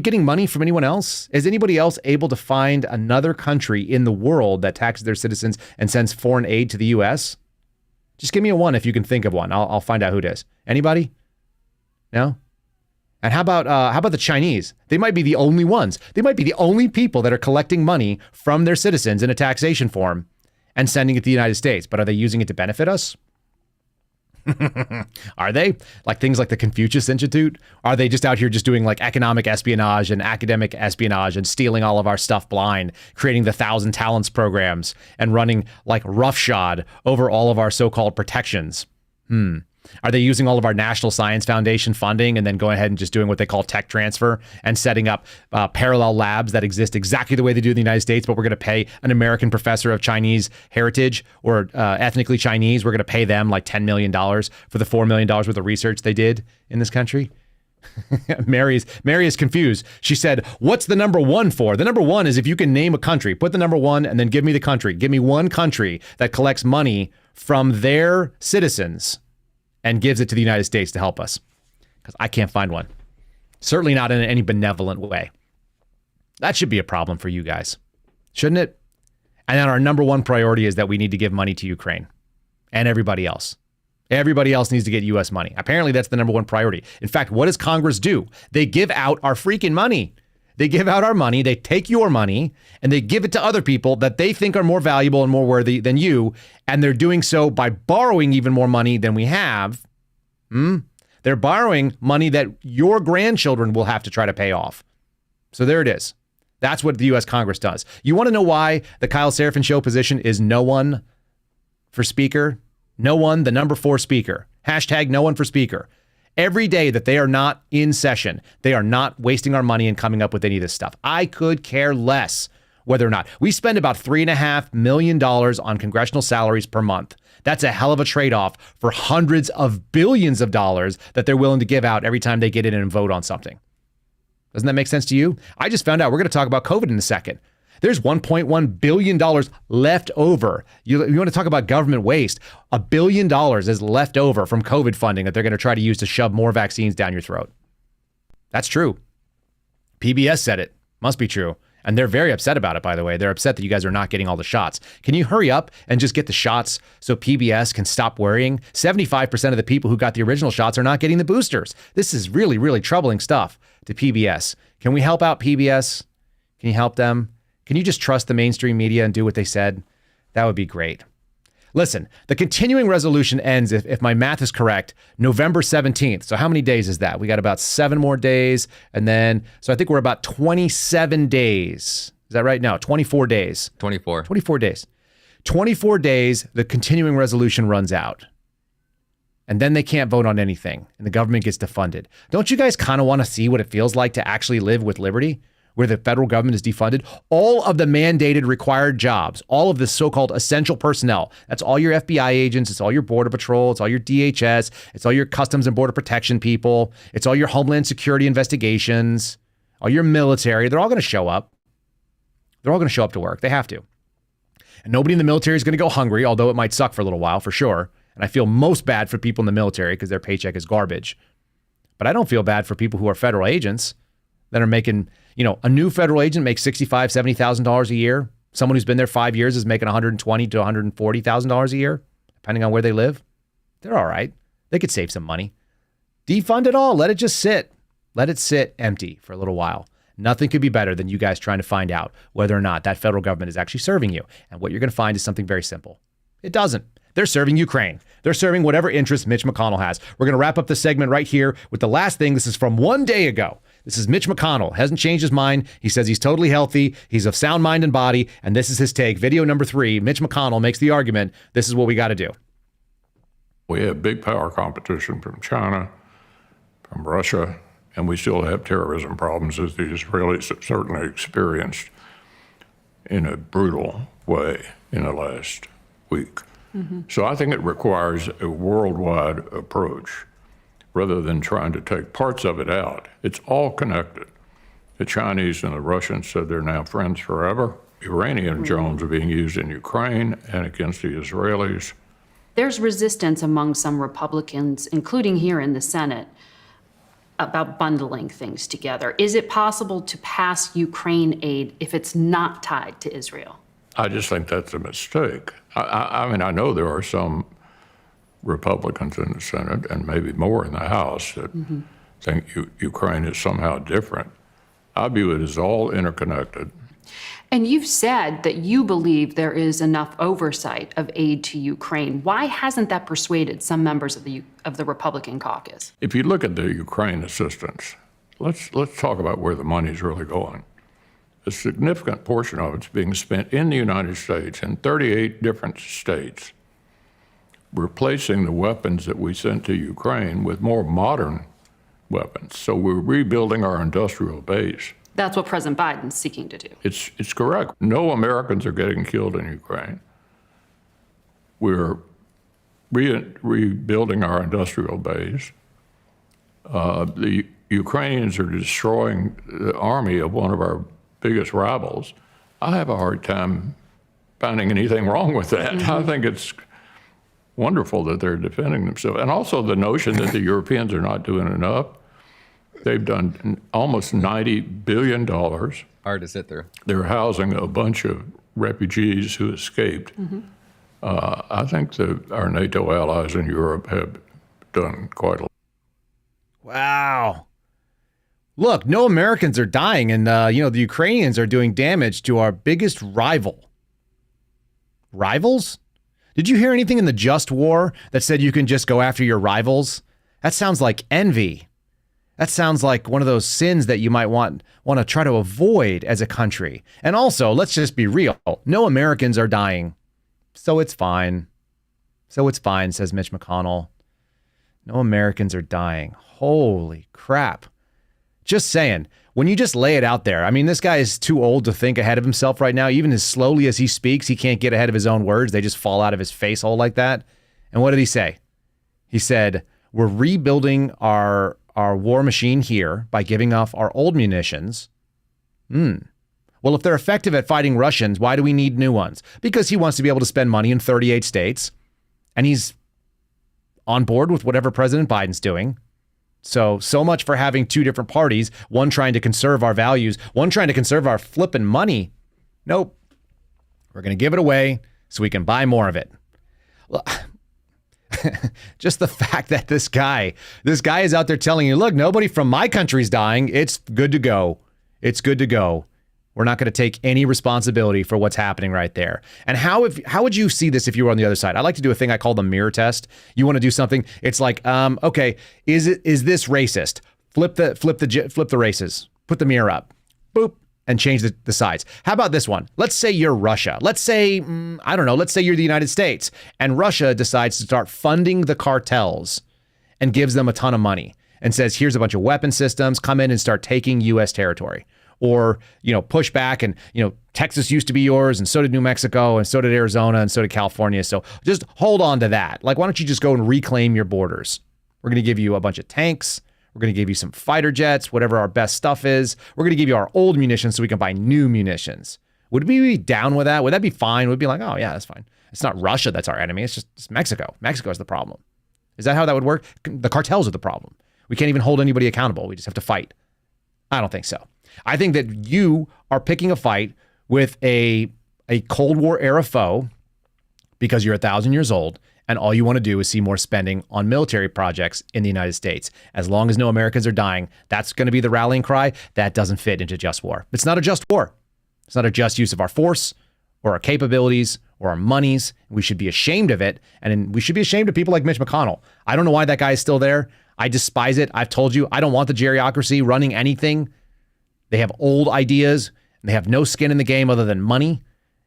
getting money from anyone else? Is anybody else able to find another country in the world that taxes their citizens and sends foreign aid to the U.S.? Just give me a 1 if you can think of one. I'll find out who it is. Anybody? No? And how about the Chinese? They might be the only ones. They might be the only people that are collecting money from their citizens in a taxation form and sending it to the United States. But are they using it to benefit us? Are they? Like things like the Confucius Institute? Are they just out here just doing like economic espionage and academic espionage and stealing all of our stuff blind, creating the 1,000 Talents programs and running like roughshod over all of our so-called protections? Are they using all of our National Science Foundation funding and then going ahead and just doing what they call tech transfer and setting up parallel labs that exist exactly the way they do in the United States, but we're going to pay an American professor of Chinese heritage or ethnically Chinese, we're going to pay them like $10 million for the $4 million worth of research they did in this country? Mary is confused. She said, what's the number 1 for? The number 1 is if you can name a country, put the number 1 and then give me the country. Give me one country that collects money from their citizens and gives it to the United States to help us. Because I can't find one. Certainly not in any benevolent way. That should be a problem for you guys, shouldn't it? And then our number 1 priority is that we need to give money to Ukraine and everybody else. Everybody else needs to get U.S. money. Apparently, that's the number 1 priority. In fact, what does Congress do? They give out our freaking money. They give out our money, they take your money, and they give it to other people that they think are more valuable and more worthy than you, and they're doing so by borrowing even more money than we have. They're borrowing money that your grandchildren will have to try to pay off. So there it is. That's what the U.S. Congress does. You want to know why the Kyle Seraphin Show position is no one for speaker? No one, the number 4 speaker. Hashtag no one for speaker. Every day that they are not in session, they are not wasting our money and coming up with any of this stuff. I could care less whether or not. We spend about $3.5 million on congressional salaries per month. That's a hell of a trade-off for hundreds of billions of dollars that they're willing to give out every time they get in and vote on something. Doesn't that make sense to you? I just found out we're going to talk about COVID in a second. There's $1.1 billion left over. You want to talk about government waste? $1 billion is left over from COVID funding that they're going to try to use to shove more vaccines down your throat. That's true. PBS said it. Must be true. And they're very upset about it, by the way. They're upset that you guys are not getting all the shots. Can you hurry up and just get the shots so PBS can stop worrying? 75% of the people who got the original shots are not getting the boosters. This is really, really troubling stuff to PBS. Can we help out PBS? Can you help them? Can you just trust the mainstream media and do what they said? That would be great. Listen, the continuing resolution ends, if my math is correct, November 17th. So how many days is that? We got about 7 more days. And then, so I think we're about 27 days Is that right? No, 24 days. 24. 24 days. 24 days, the continuing resolution runs out. And then they can't vote on anything, and the government gets defunded. Don't you guys kind of want to see what it feels like to actually live with liberty, where the federal government is defunded? All of the mandated required jobs, all of the so-called essential personnel, that's all your FBI agents, it's all your Border Patrol, it's all your DHS, it's all your Customs and Border Protection people, it's all your Homeland Security investigations, all your military, they're all going to show up. They're all going to show up to work. They have to. And nobody in the military is going to go hungry, although it might suck for a little while, for sure. And I feel most bad for people in the military because their paycheck is garbage. But I don't feel bad for people who are federal agents that are making, a new federal agent makes $65,000, $70,000 a year. Someone who's been there 5 years is making $120,000 to $140,000 a year, depending on where they live. They're all right. They could save some money. Defund it all. Let it just sit. Let it sit empty for a little while. Nothing could be better than you guys trying to find out whether or not that federal government is actually serving you. And what you're going to find is something very simple. It doesn't. They're serving Ukraine. They're serving whatever interest Mitch McConnell has. We're going to wrap up this segment right here with the last thing. This is from 1 day ago. This is Mitch McConnell. Hasn't changed his mind. He says he's totally healthy. He's of sound mind and body. And this is his take. Video number 3. Mitch McConnell makes the argument. This is what we got to do. We have big power competition from China, from Russia, and we still have terrorism problems as the Israelis have certainly experienced in a brutal way in the last week. So I think it requires a worldwide approach rather than trying to take parts of it out. It's all connected. The Chinese and the Russians said they're now friends forever. Iranian drones are being used in Ukraine and against the Israelis. There's resistance among some Republicans, including here in the Senate, about bundling things together. Is it possible to pass Ukraine aid if it's not tied to Israel? I just think that's a mistake. I mean, I know there are some Republicans in the Senate and maybe more in the House that think Ukraine is somehow different. I view it as all interconnected. And you've said that you believe there is enough oversight of aid to Ukraine. Why hasn't that persuaded some members of the Republican caucus? If you look at the Ukraine assistance, let's talk about where the money is really going. A significant portion of it's being spent in the United States, in 38 different states, replacing the weapons that we sent to Ukraine with more modern weapons. So we're rebuilding our industrial base. That's what President Biden's seeking to do. It's correct. No Americans are getting killed in Ukraine. We're rebuilding our industrial base. The Ukrainians are destroying the army of one of our biggest rivals. I have a hard time finding anything wrong with that. I think it's wonderful that they're defending themselves. And also the notion that the Europeans are not doing enough. They've done almost $90 billion. Hard to sit through. They're housing a bunch of refugees who escaped. I think that our NATO allies in Europe have done quite a lot. Wow. Look, no Americans are dying, and the Ukrainians are doing damage to our biggest rival. Rivals? Did you hear anything in the just war that said you can just go after your rivals? That sounds like envy. That sounds like one of those sins that you might want to try to avoid as a country. And also, let's just be real. No Americans are dying. So it's fine. So it's fine, says Mitch McConnell. No Americans are dying. Holy crap. Just saying, when you just lay it out there, I mean, this guy is too old to think ahead of himself right now. Even as slowly as he speaks, he can't get ahead of his own words. They just fall out of his face hole like that. And what did he say? He said, we're rebuilding our war machine here by giving off our old munitions. Well, if they're effective at fighting Russians, why do we need new ones? Because he wants to be able to spend money in 38 states. And he's on board with whatever President Biden's doing. So much for having two different parties, one trying to conserve our values, one trying to conserve our flipping money. Nope. We're going to give it away so we can buy more of it. Just the fact that this guy is out there telling you, look, nobody from my country's dying. It's good to go. It's good to go. We're not going to take any responsibility for what's happening right there. And how would you see this if you were on the other side? I like to do a thing I call the mirror test. You want to do something? It's like, okay, is this racist? Flip the races. Put the mirror up. Boop. and change the sides. How about this one? Let's say you're Russia. Let's say, I don't know, let's say you're the United States, and Russia decides to start funding the cartels and gives them a ton of money and says, here's a bunch of weapon systems, come in and start taking U.S. territory. Or, push back and, Texas used to be yours, and so did New Mexico, and so did Arizona, and so did California. So just hold on to that. Like, why don't you just go and reclaim your borders? We're going to give you a bunch of tanks. We're going to give you some fighter jets, whatever our best stuff is. We're going to give you our old munitions so we can buy new munitions. Would we be down with that? Would that be fine? We'd be like, oh, yeah, that's fine. It's not Russia that's our enemy. It's Mexico. Mexico is the problem. Is that how that would work? The cartels are the problem. We can't even hold anybody accountable. We just have to fight. I don't think so. I think that you are picking a fight with a Cold War era foe because you're 1,000 years old and all you want to do is see more spending on military projects in the United States. As long as no Americans are dying, that's going to be the rallying cry. That doesn't fit into just war. It's not a just war. It's not a just use of our force or our capabilities or our monies. We should be ashamed of it. And we should be ashamed of people like Mitch McConnell. I don't know why that guy is still there. I despise it. I've told you, I don't want the geriocracy running anything. They have old ideas. And they have no skin in the game other than money.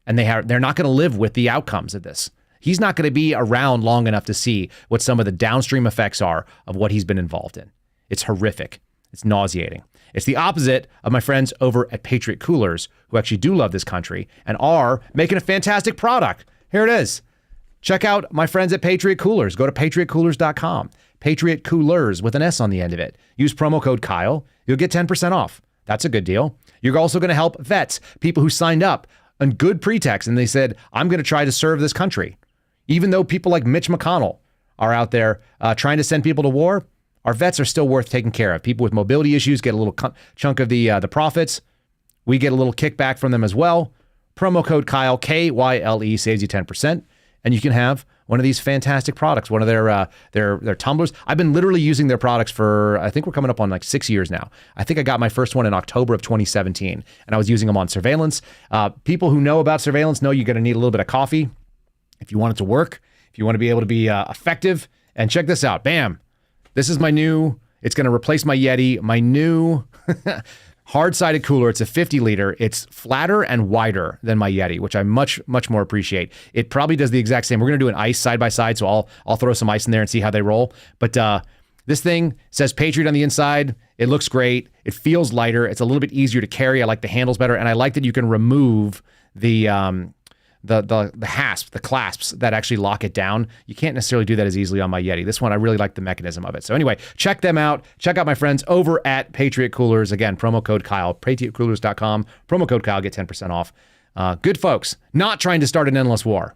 And they're not going to live with the outcomes of this. He's not going to be around long enough to see what some of the downstream effects are of what he's been involved in. It's horrific. It's nauseating. It's the opposite of my friends over at Patriot Coolers, who actually do love this country and are making a fantastic product. Here it is. Check out my friends at Patriot Coolers. Go to patriotcoolers.com. Patriot Coolers with an S on the end of it. Use promo code Kyle. You'll get 10% off. That's a good deal. You're also going to help vets, people who signed up on good pretext and they said, I'm going to try to serve this country. Even though people like Mitch McConnell are out there trying to send people to war, our vets are still worth taking care of. People with mobility issues get a little chunk of the profits. We get a little kickback from them as well. Promo code Kyle, Kyle, saves you 10%. And you can have one of these fantastic products, one of their tumblers. I've been literally using their products for, I think we're coming up on like 6 years now. I think I got my first one in October of 2017, and I was using them on surveillance. People who know about surveillance know you're going to need a little bit of coffee if you want it to work, if you want to be able to be effective. And check this out. Bam. This is my new, it's going to replace my Yeti, my new hard-sided cooler. It's a 50 liter. It's flatter and wider than my Yeti, which I much more appreciate. It probably does the exact same. We're going to do an ice side by side, so I'll throw some ice in there and see how they roll. But this thing says Patriot on the inside. It looks great. It feels lighter. It's a little bit easier to carry. I like the handles better, and I like that you can remove the hasp, the clasps that actually lock it down. You can't necessarily do that as easily on my Yeti. This one, I really like the mechanism of it. So anyway, check them out. Check out my friends over at Patriot Coolers. Again, promo code Kyle, patriotcoolers.com. Promo code Kyle, get 10% off. Good folks, not trying to start an endless war,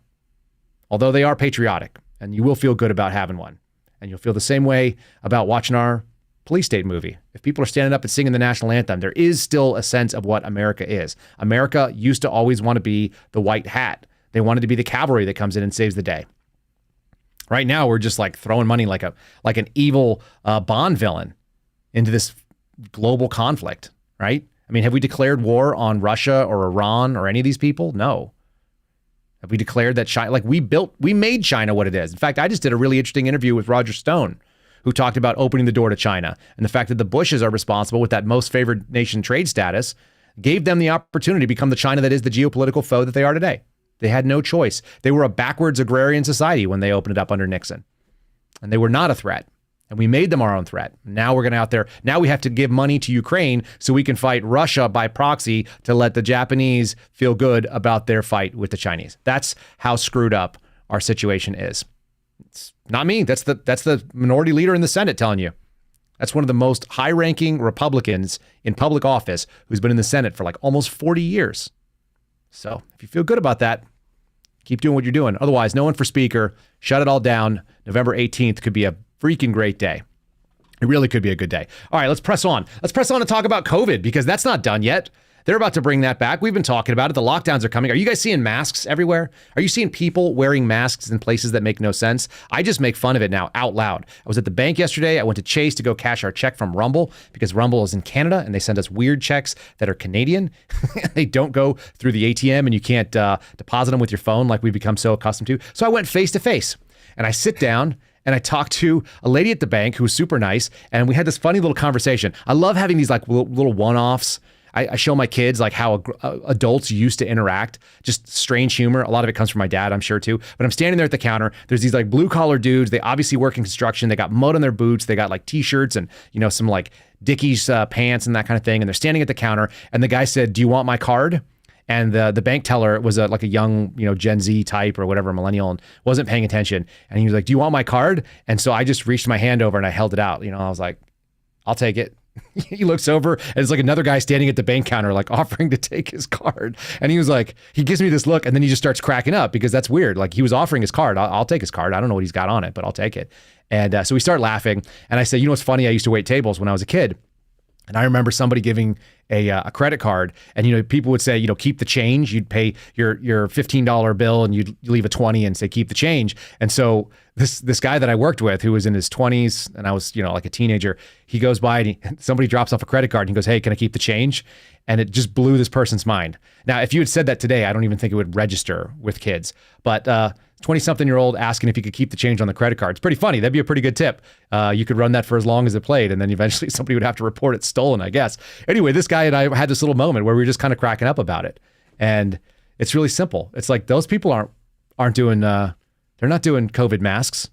although they are patriotic, and you will feel good about having one. And you'll feel the same way about watching our police state movie. If people are standing up and singing the national anthem, there is still a sense of what America is. America used to always want to be the white hat. They wanted to be the cavalry that comes in and saves the day. Right now, we're just like throwing money like an evil Bond villain into this global conflict, right? I mean, have we declared war on Russia or Iran or any of these people? No. Have we declared that China, we made China what it is? In fact, I just did a really interesting interview with Roger Stone, who talked about opening the door to China and the fact that the Bushes are responsible with that most favored nation trade status, gave them the opportunity to become the China that is the geopolitical foe that they are today. They had no choice. They were a backwards agrarian society when they opened it up under Nixon, and they were not a threat. And we made them our own threat. Now we're going to out there. Now we have to give money to Ukraine so we can fight Russia by proxy to let the Japanese feel good about their fight with the Chinese. That's how screwed up our situation is. It's not me. That's the minority leader in the Senate telling you. That's one of the most high-ranking Republicans in public office who's been in the Senate for like almost 40 years. So if you feel good about that, keep doing what you're doing. Otherwise, no one for speaker. Shut it all down. November 18th could be a freaking great day. It really could be a good day. All right, let's press on. Let's press on and talk about COVID because that's not done yet. They're about to bring that back. We've been talking about it. The lockdowns are coming. Are you guys seeing masks everywhere? Are you seeing people wearing masks in places that make no sense? I just make fun of it now out loud. I was at the bank yesterday. I went to Chase to go cash our check from Rumble because Rumble is in Canada and they send us weird checks that are Canadian. They don't go through the ATM and you can't deposit them with your phone like we've become so accustomed to. So I went face to face and I sit down and I talked to a lady at the bank who was super nice and we had this funny little conversation. I love having these like little one-offs. I show my kids like how adults used to interact, just strange humor. A lot of it comes from my dad, I'm sure too. But I'm standing there at the counter. There's these like blue collar dudes. They obviously work in construction. They got mud on their boots. They got like t-shirts and, you know, some like Dickies pants and that kind of thing. And they're standing at the counter. And the guy said, "Do you want my card?" And the bank teller was like a young, you know, Gen Z type or whatever, millennial, and wasn't paying attention. And he was like, "Do you want my card?" And so I just reached my hand over and I held it out. You know, I was like, "I'll take it." He looks over and it's like another guy standing at the bank counter, like offering to take his card. And he was like, he gives me this look and then he just starts cracking up because that's weird. Like he was offering his card. I'll take his card. I don't know what he's got on it, but I'll take it. And so we start laughing. And I say, "You know what's funny? I used to wait tables when I was a kid. And I remember somebody giving a credit card, and you know, people would say, you know, keep the change. You'd pay your $15 bill, and you'd leave a 20 and say keep the change. And so this guy that I worked with, who was in his 20s, and I was, you know, like a teenager, he goes by and somebody drops off a credit card, and he goes, "Hey, can I keep the change?" And it just blew this person's mind. Now, if you had said that today, I don't even think it would register with kids. But 20-something-year-old asking if you could keep the change on the credit card. It's pretty funny. That'd be a pretty good tip. You could run that for as long as it played, and then eventually somebody would have to report it stolen, I guess. Anyway, this guy and I had this little moment where we were just kind of cracking up about it. And it's really simple. It's like those people aren't doing, they're not doing COVID masks.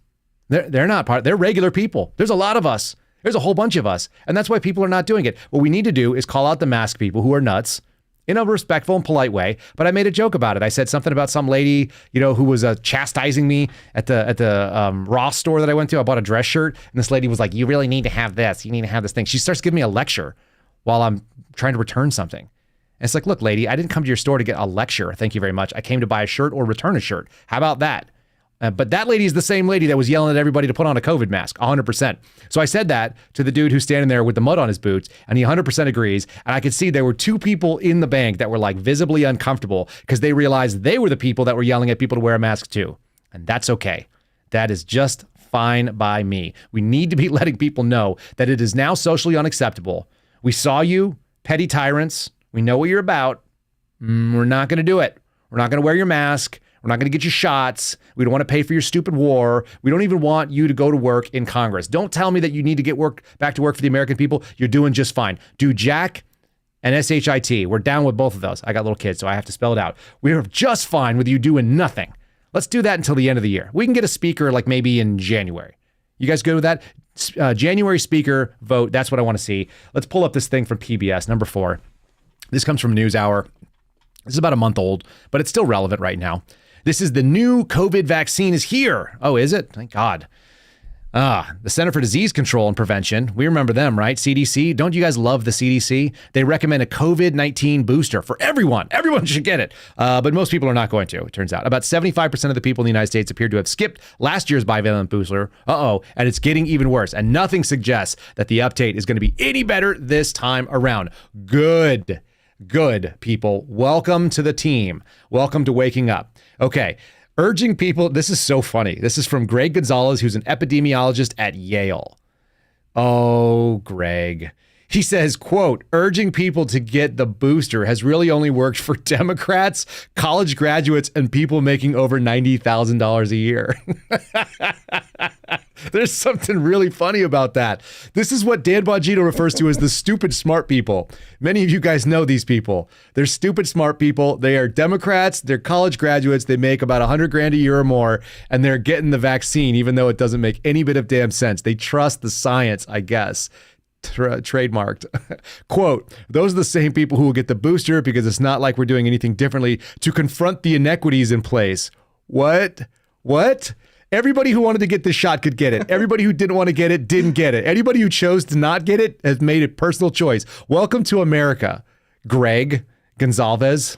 They're not part, they're regular people. There's a lot of us. There's a whole bunch of us. And that's why people are not doing it. What we need to do is call out the mask people who are nuts, in a respectful and polite way. But I made a joke about it. I said something about some lady, you know, who was chastising me at the Ross store that I went to. I bought a dress shirt, and this lady was like, "You really need to have this. You need to have this thing." She starts giving me a lecture while I'm trying to return something. And it's like, "Look, lady, I didn't come to your store to get a lecture. Thank you very much. I came to buy a shirt or return a shirt. How about that?" But that lady is the same lady that was yelling at everybody to put on a COVID mask, 100%. So I said that to the dude who's standing there with the mud on his boots, and he 100% agrees. And I could see there were two people in the bank that were like visibly uncomfortable because they realized they were the people that were yelling at people to wear a mask too. And that's okay. That is just fine by me. We need to be letting people know that it is now socially unacceptable. We saw you, petty tyrants. We know what you're about. We're not going to do it. We're not going to wear your mask. We're not going to get you shots. We don't want to pay for your stupid war. We don't even want you to go to work in Congress. Don't tell me that you need to get back to work for the American people. You're doing just fine. Do Jack and SHIT. We're down with both of those. I got little kids, so I have to spell it out. We're just fine with you doing nothing. Let's do that until the end of the year. We can get a speaker like maybe in January. You guys good with that? January speaker vote. That's what I want to see. Let's pull up this thing from PBS, number 4. This comes from NewsHour. This is about a month old, but it's still relevant right now. This is the new COVID vaccine is here. Oh, is it? Thank God. The Center for Disease Control and Prevention. We remember them, right? CDC. Don't you guys love the CDC? They recommend a COVID-19 booster for everyone. Everyone should get it. But most people are not going to, it turns out. About 75% of the people in the United States appear to have skipped last year's bivalent booster. And it's getting even worse. And nothing suggests that the update is going to be any better this time around. Good, people. Welcome to the team. Welcome to waking up. Okay. Urging people, this is so funny. This is from Greg Gonzalez, who's an epidemiologist at Yale. Oh, Greg. He says, quote, urging people to get the booster has really only worked for Democrats, college graduates, and people making over $90,000 a year. There's something really funny about that. This is what Dan Bongino refers to as the stupid smart people. Many of you guys know these people. They're stupid smart people. They are Democrats. They're college graduates. They make about $100,000 a year or more, and they're getting the vaccine, even though it doesn't make any bit of damn sense. They trust the science, I guess. Trademarked. Quote, those are the same people who will get the booster because it's not like we're doing anything differently to confront the inequities in place. What? Everybody who wanted to get this shot could get it. Everybody who didn't want to get it didn't get it. Anybody who chose to not get it has made a personal choice. Welcome to America, Greg Gonzalez.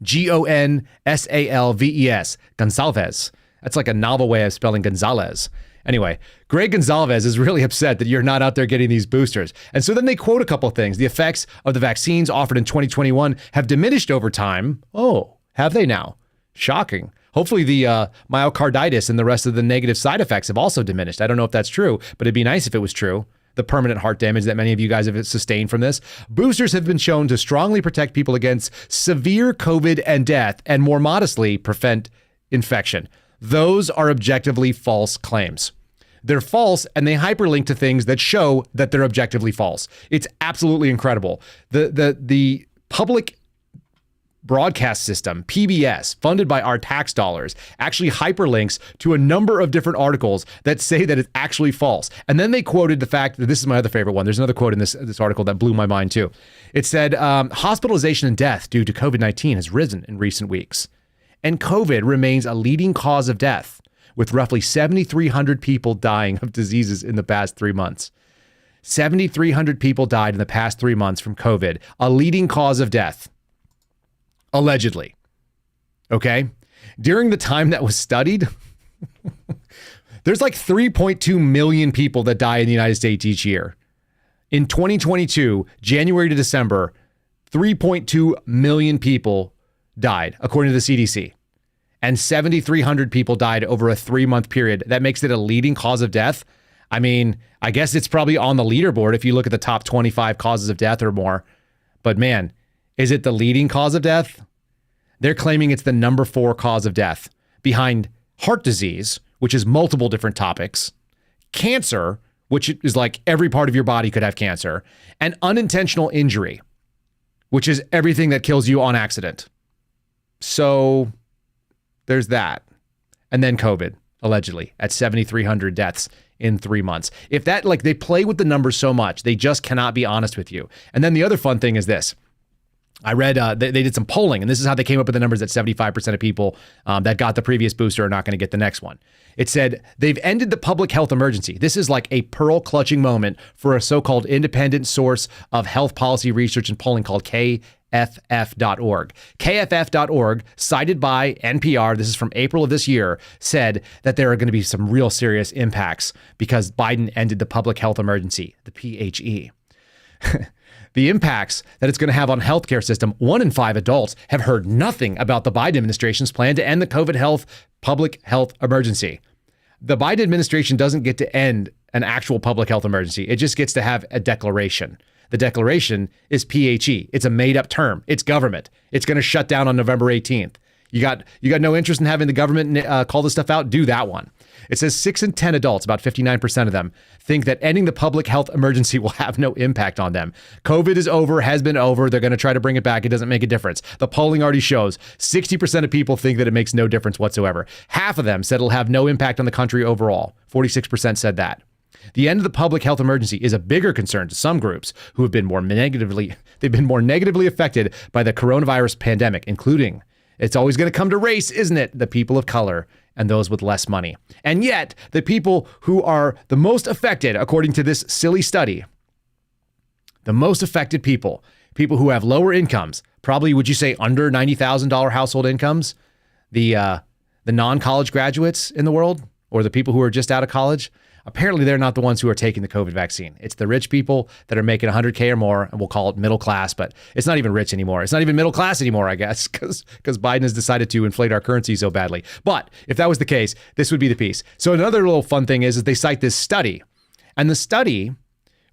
Gonsalves. Gonsalves. That's like a novel way of spelling Gonzalez. Anyway, Greg Gonzalez is really upset that you're not out there getting these boosters. And so then they quote a couple of things. The effects of the vaccines offered in 2021 have diminished over time. Oh, have they now? Shocking. Hopefully the myocarditis and the rest of the negative side effects have also diminished. I don't know if that's true, but it'd be nice if it was true. The permanent heart damage that many of you guys have sustained from this. Boosters have been shown to strongly protect people against severe COVID and death, and more modestly prevent infection. Those are objectively false claims. They're false, and they hyperlink to things that show that they're objectively false. It's absolutely incredible. The public broadcast system, PBS, funded by our tax dollars, actually hyperlinks to a number of different articles that say that it's actually false. And then they quoted the fact that, this is my other favorite one. There's another quote in this article that blew my mind too. It said, hospitalization and death due to COVID-19 has risen in recent weeks. And COVID remains a leading cause of death, with roughly 7,300 people dying of diseases in the past 3 months. 7,300 people died in the past 3 months from COVID, a leading cause of death. Allegedly. Okay? During the time that was studied, there's like 3.2 million people that die in the United States each year. In 2022, January to December, 3.2 million people died, according to the CDC. And 7,300 people died over a 3-month period. That makes it a leading cause of death. I mean, I guess it's probably on the leaderboard if you look at the top 25 causes of death or more. But man, is it the leading cause of death? They're claiming it's the number 4 cause of death, behind heart disease, which is multiple different topics, cancer, which is like every part of your body could have cancer, and unintentional injury, which is everything that kills you on accident. So there's that. And then COVID, allegedly, at 7,300 deaths in 3 months. If that, like, they play with the numbers so much, they just cannot be honest with you. And then the other fun thing is this. I read they did some polling, and this is how they came up with the numbers that 75% of people that got the previous booster are not going to get the next one. It said they've ended the public health emergency. This is like a pearl-clutching moment for a so-called independent source of health policy research and polling called KFF.org. KFF.org, cited by NPR, this is from April of this year, said that there are going to be some real serious impacts because Biden ended the public health emergency, the PHE. The impacts that it's going to have on healthcare system, 1 in 5 adults have heard nothing about the Biden administration's plan to end the COVID public health emergency. The Biden administration doesn't get to end an actual public health emergency. It just gets to have a declaration. The declaration is PHE. It's a made-up term. It's government. It's going to shut down on November 18th. You got no interest in having the government call this stuff out? Do that one. It says 6 in 10 adults, about 59% of them, think that ending the public health emergency will have no impact on them. COVID is over, has been over. They're going to try to bring it back. It doesn't make a difference. The polling already shows 60% of people think that it makes no difference whatsoever. Half of them said it'll have no impact on the country overall. 46% said that. The end of the public health emergency is a bigger concern to some groups who have been more negatively affected by the coronavirus pandemic, including, it's always going to come to race, isn't it? The people of color and those with less money. And yet, the people who are the most affected, according to this silly study, the most affected people who have lower incomes, probably, would you say, under $90,000 household incomes, the non-college graduates in the world, or the people who are just out of college, apparently they're not the ones who are taking the COVID vaccine. It's the rich people that are making $100K or more, and we'll call it middle class, but it's not even rich anymore. It's not even middle class anymore, I guess, because Biden has decided to inflate our currency so badly. But if that was the case, this would be the piece. So another little fun thing is they cite this study, and the study,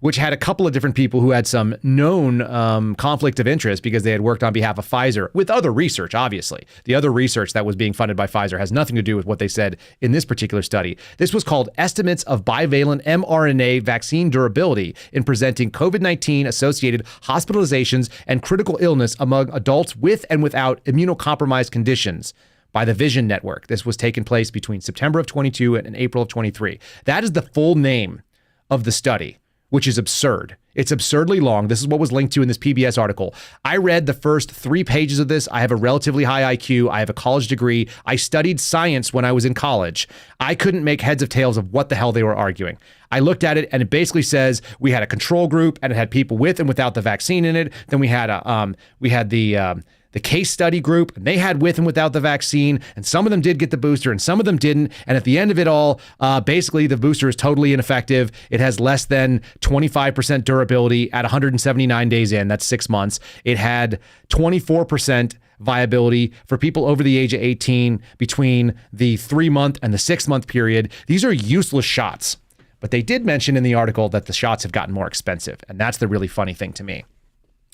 which had a couple of different people who had some known conflict of interest because they had worked on behalf of Pfizer with other research, obviously. The other research that was being funded by Pfizer has nothing to do with what they said in this particular study. This was called Estimates of Bivalent mRNA Vaccine Durability in Presenting COVID-19 Associated Hospitalizations and Critical Illness Among Adults with and Without Immunocompromised Conditions by the Vision Network. This was taking place between September of 22 and April of 23. That is the full name of the study, which is absurd. It's absurdly long. This is what was linked to in this PBS article. I read the first 3 pages of this. I have a relatively high IQ. I have a college degree. I studied science when I was in college. I couldn't make heads or tails of what the hell they were arguing. I looked at it, and it basically says we had a control group, and it had people with and without the vaccine in it. Then we had the case study group, and they had with and without the vaccine, and some of them did get the booster and some of them didn't. And at the end of it all, basically the booster is totally ineffective. It has less than 25% durability at 179 days in. That's 6 months. It had 24% viability for people over the age of 18 between the 3-month and the 6-month period. These are useless shots. But they did mention in the article that the shots have gotten more expensive. And that's the really funny thing to me.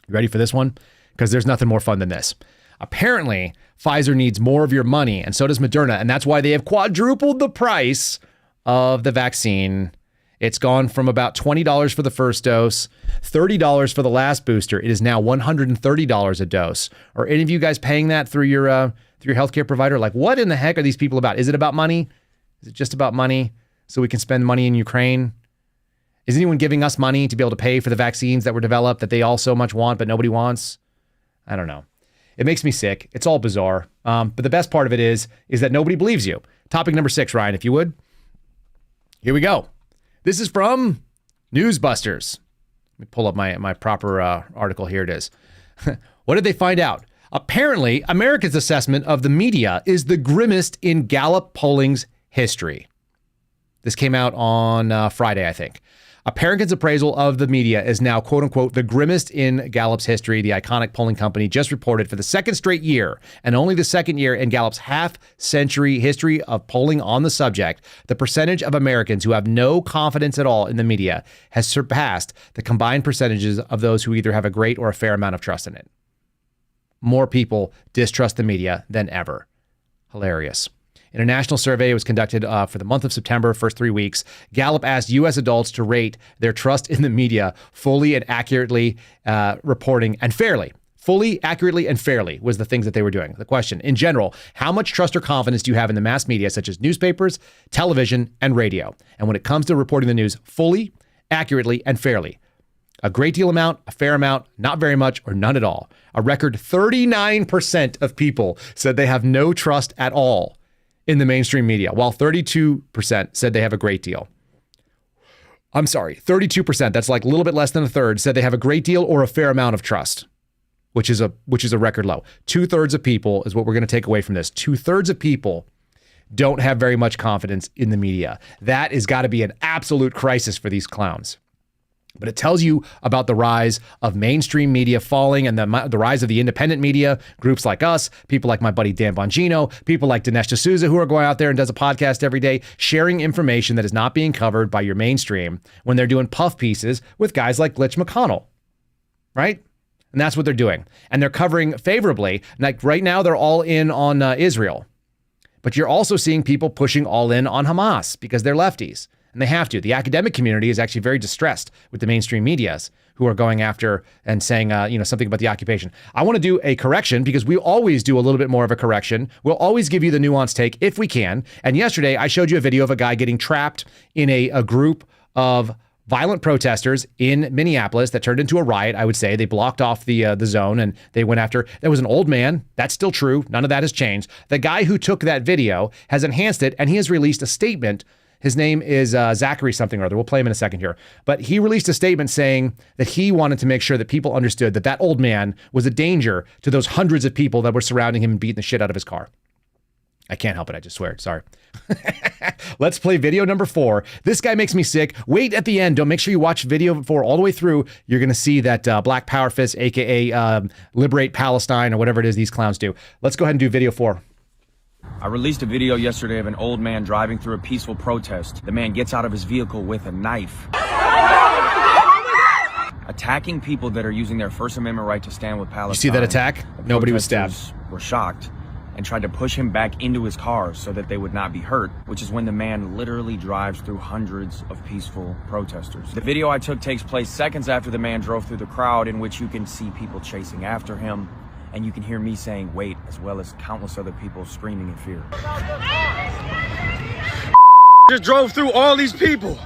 You ready for this one? Because there's nothing more fun than this. Apparently, Pfizer needs more of your money, and so does Moderna, and that's why they have quadrupled the price of the vaccine. It's gone from about $20 for the first dose, $30 for the last booster. It is now $130 a dose. Are any of you guys paying that through your healthcare provider? Like, what in the heck are these people about? Is it about money? Is it just about money so we can spend money in Ukraine? Is anyone giving us money to be able to pay for the vaccines that were developed that they all so much want but nobody wants? I don't know. It makes me sick. It's all bizarre. But the best part of it is that nobody believes you. Topic number 6, Ryan, if you would. Here we go. This is from Newsbusters. Let me pull up my proper article. Here it is. What did they find out? Apparently, America's assessment of the media is the grimmest in Gallup polling's history. This came out on Friday, I think. Americans' appraisal of the media is now, quote unquote, the grimmest in Gallup's history. The iconic polling company just reported for the second straight year, and only the second year in Gallup's half-century history of polling on the subject, the percentage of Americans who have no confidence at all in the media has surpassed the combined percentages of those who either have a great or a fair amount of trust in it. More people distrust the media than ever. Hilarious. In a national survey, it was conducted for the month of September, first 3 weeks. Gallup asked U.S. adults to rate their trust in the media fully and accurately reporting and fairly. Fully, accurately, and fairly was the things that they were doing. The question, in general, how much trust or confidence do you have in the mass media, such as newspapers, television, and radio? And when it comes to reporting the news fully, accurately, and fairly, a great deal amount, a fair amount, not very much, or none at all. A record 39% of people said they have no trust at all in the mainstream media, while 32% said they have a great deal. I'm sorry, 32%, that's like a little bit less than a third, said they have a great deal or a fair amount of trust, which is a record low. 2/3 of people is what we're going to take away from this. 2/3 of people don't have very much confidence in the media. That has got to be an absolute crisis for these clowns. But it tells you about the rise of mainstream media falling and the rise of the independent media, groups like us, people like my buddy Dan Bongino, people like Dinesh D'Souza, who are going out there and does a podcast every day, sharing information that is not being covered by your mainstream when they're doing puff pieces with guys like Glitch McConnell, right? And that's what they're doing. And they're covering favorably. Like right now, they're all in on Israel. But you're also seeing people pushing all in on Hamas because they're lefties. And they have to. The academic community is actually very distressed with the mainstream medias who are going after and saying, something about the occupation. I want to do a correction because we always do a little bit more of a correction. We'll always give you the nuanced take if we can. And yesterday I showed you a video of a guy getting trapped in a group of violent protesters in Minneapolis that turned into a riot. I would say they blocked off the zone and they went after. There was an old man. That's still true. None of that has changed. The guy who took that video has enhanced it and he has released a statement. His name is Zachary something or other. We'll play him in a second here. But he released a statement saying that he wanted to make sure that people understood that that old man was a danger to those hundreds of people that were surrounding him and beating the shit out of his car. I can't help it. I just swear. Sorry. Let's play video number 4. This guy makes me sick. Wait at the end. Don't make sure you watch video 4 all the way through. You're going to see that Black Power Fist, a.k.a. Liberate Palestine or whatever it is these clowns do. Let's go ahead and do video 4. I released a video yesterday of an old man driving through a peaceful protest. The man gets out of his vehicle with a knife, attacking people that are using their First Amendment right to stand with Palestine. You see that attack? Nobody was stabbed. Were shocked and tried to push him back into his car so that they would not be hurt, which is when the man literally drives through hundreds of peaceful protesters. The video I took takes place seconds after the man drove through the crowd, in which you can see people chasing after him. And you can hear me saying, wait, as well as countless other people screaming in fear. Just drove through all these people.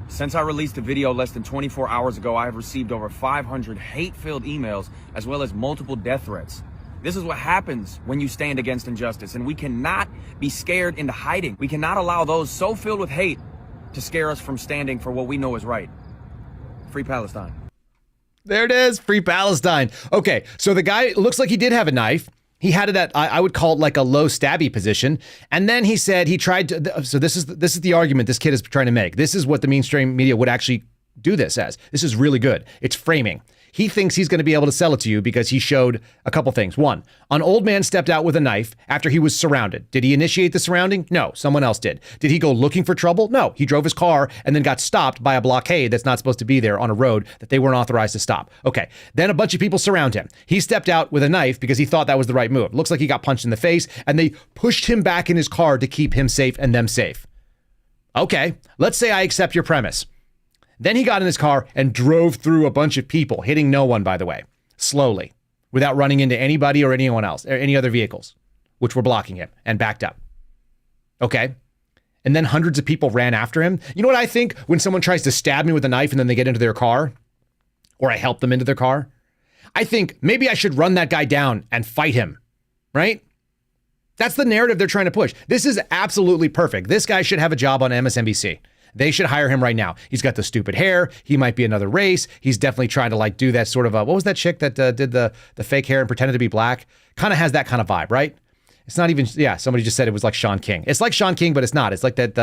Since I released the video less than 24 hours ago, I have received over 500 hate-filled emails, as well as multiple death threats. This is what happens when you stand against injustice, and we cannot be scared into hiding. We cannot allow those so filled with hate to scare us from standing for what we know is right. Free Palestine. There it is. Free Palestine. Okay, so the guy looks like he did have a knife. He had it at, I would call it like a low stabby position. And then he said he tried to, so this is the argument this kid is trying to make. This is what the mainstream media would actually do this as. This is really good. It's framing. He thinks he's going to be able to sell it to you because he showed a couple things. One, an old man stepped out with a knife after he was surrounded. Did he initiate the surrounding? No, someone else did. Did he go looking for trouble? No, he drove his car and then got stopped by a blockade that's not supposed to be there on a road that they weren't authorized to stop. Okay, then a bunch of people surround him. He stepped out with a knife because he thought that was the right move. Looks like he got punched in the face and they pushed him back in his car to keep him safe and them safe. Okay, let's say I accept your premise. Then he got in his car and drove through a bunch of people, hitting no one, by the way, slowly, without running into anybody or anyone else, or any other vehicles, which were blocking him and backed up. Okay. And then hundreds of people ran after him. You know what I think when someone tries to stab me with a knife and then they get into their car, or I help them into their car? I think maybe I should run that guy down and fight him, right? That's the narrative they're trying to push. This is absolutely perfect. This guy should have a job on MSNBC. They should hire him right now. He's got the stupid hair. He might be another race. He's definitely trying to like do that sort of what was that chick that did the fake hair and pretended to be black? Kind of has that kind of vibe, right? It's not even, somebody just said it was like Sean King. It's like Sean King, but it's not. It's like that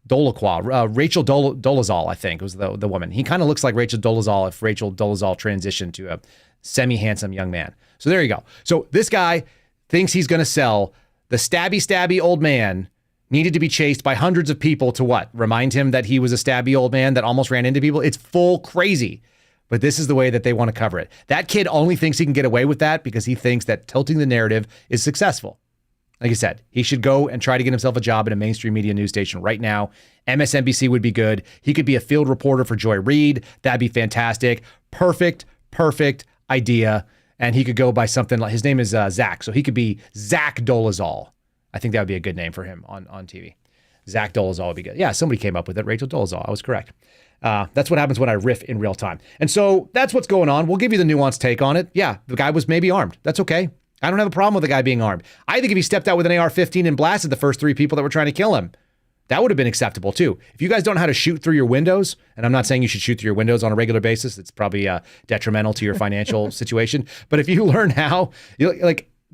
Dolaqua, Rachel Dolezal, I think was the woman. He kind of looks like Rachel Dolezal if Rachel Dolezal transitioned to a semi-handsome young man. So there you go. So this guy thinks he's going to sell the stabby old man needed to be chased by hundreds of people to what? Remind him that he was a stabby old man that almost ran into people? It's full crazy. But this is the way that they want to cover it. That kid only thinks he can get away with that because he thinks that tilting the narrative is successful. Like I said, he should go and try to get himself a job at a mainstream media news station right now. MSNBC would be good. He could be a field reporter for Joy Reid. That'd be fantastic. Perfect idea. And he could go by something like, his name is Zach. So he could be Zach Dolezal. I think that would be a good name for him on TV. Zach Dolezal would be good. Yeah, somebody came up with it. Rachel Dolezal. I was correct. That's what happens when I riff in real time. And so that's what's going on. We'll give you the nuanced take on it. Yeah, the guy was maybe armed. That's okay. I don't have a problem with the guy being armed. I think if he stepped out with an AR-15 and blasted the first 3 people that were trying to kill him, that would have been acceptable too. If you guys don't know how to shoot through your windows, and I'm not saying you should shoot through your windows on a regular basis, it's probably detrimental to your financial situation. But if you learn how,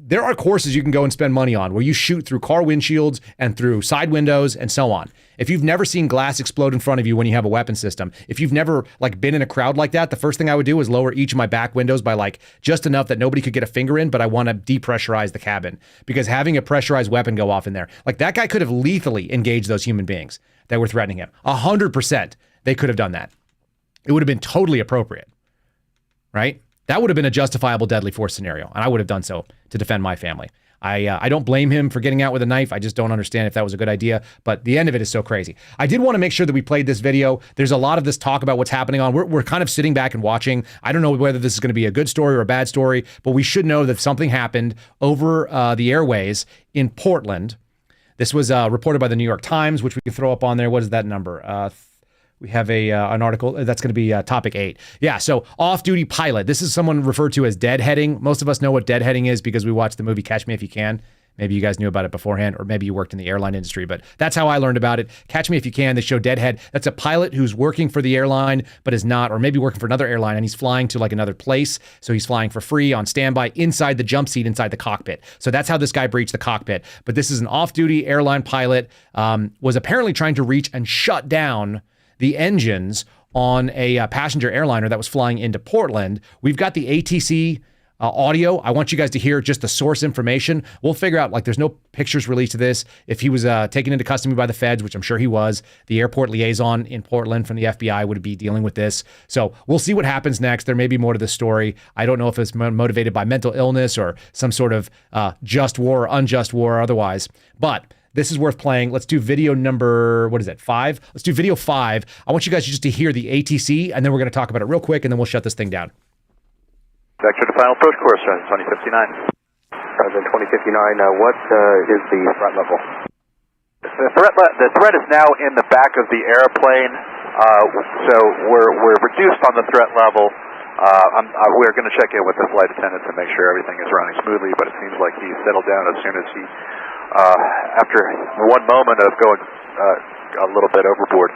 there are courses you can go and spend money on where you shoot through car windshields and through side windows and so on. If you've never seen glass explode in front of you when you have a weapon system, if you've never been in a crowd like that, the first thing I would do is lower each of my back windows by just enough that nobody could get a finger in, but I want to depressurize the cabin because having a pressurized weapon go off in there, that guy could have lethally engaged those human beings that were threatening him. 100% they could have done that. It would have been totally appropriate, right? That would have been a justifiable deadly force scenario, and I would have done so to defend my family. I don't blame him for getting out with a knife. I just don't understand if that was a good idea, but the end of it is so crazy. I did want to make sure that we played this video. There's a lot of this talk about what's happening on. We're kind of sitting back and watching. I don't know whether this is going to be a good story or a bad story, but we should know that something happened over the airways in Portland. This was reported by the New York Times, which we can throw up on there. What is that number? We have an article that's going to be topic 8. Yeah, so off-duty pilot. This is someone referred to as deadheading. Most of us know what deadheading is because we watched the movie Catch Me If You Can. Maybe you guys knew about it beforehand, or maybe you worked in the airline industry, but that's how I learned about it. Catch Me If You Can, they show deadhead. That's a pilot who's working for the airline, but is not, or maybe working for another airline, and he's flying to another place. So he's flying for free on standby inside the jump seat, inside the cockpit. So that's how this guy breached the cockpit. But this is an off-duty airline pilot, was apparently trying to reach and shut down the engines on a passenger airliner that was flying into Portland. We've got the ATC audio. I want you guys to hear just the source information. We'll figure out, there's no pictures released of this. If he was taken into custody by the feds, which I'm sure he was, the airport liaison in Portland from the FBI would be dealing with this. So we'll see what happens next. There may be more to this story. I don't know if it's motivated by mental illness or some sort of just war or unjust war or otherwise, but this is worth playing. Let's do video number, 5? Let's do video 5. I want you guys just to hear the ATC, and then we're going to talk about it real quick, and then we'll shut this thing down. Vector to final approach course, 2059. President 2059, what is the threat level? The threat is now in the back of the airplane, so we're reduced on the threat level. We're going to check in with the flight attendants and make sure everything is running smoothly, but it seems like he settled down as soon as he, after one moment of going a little bit overboard,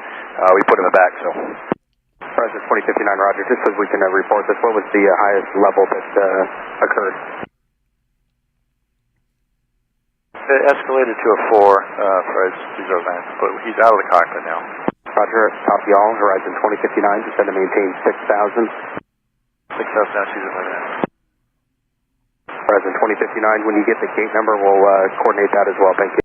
we put him back. So, President 2059, Roger. Just so we can report this, what was the highest level that occurred? It escalated to a 4 for his 209, but he's out of the cockpit now. Roger, copy all. Horizon 2059, descend to maintain 6,000. 6,000 now, she's in like that. President 2059, when you get the gate number, we'll coordinate that as well. Thank you.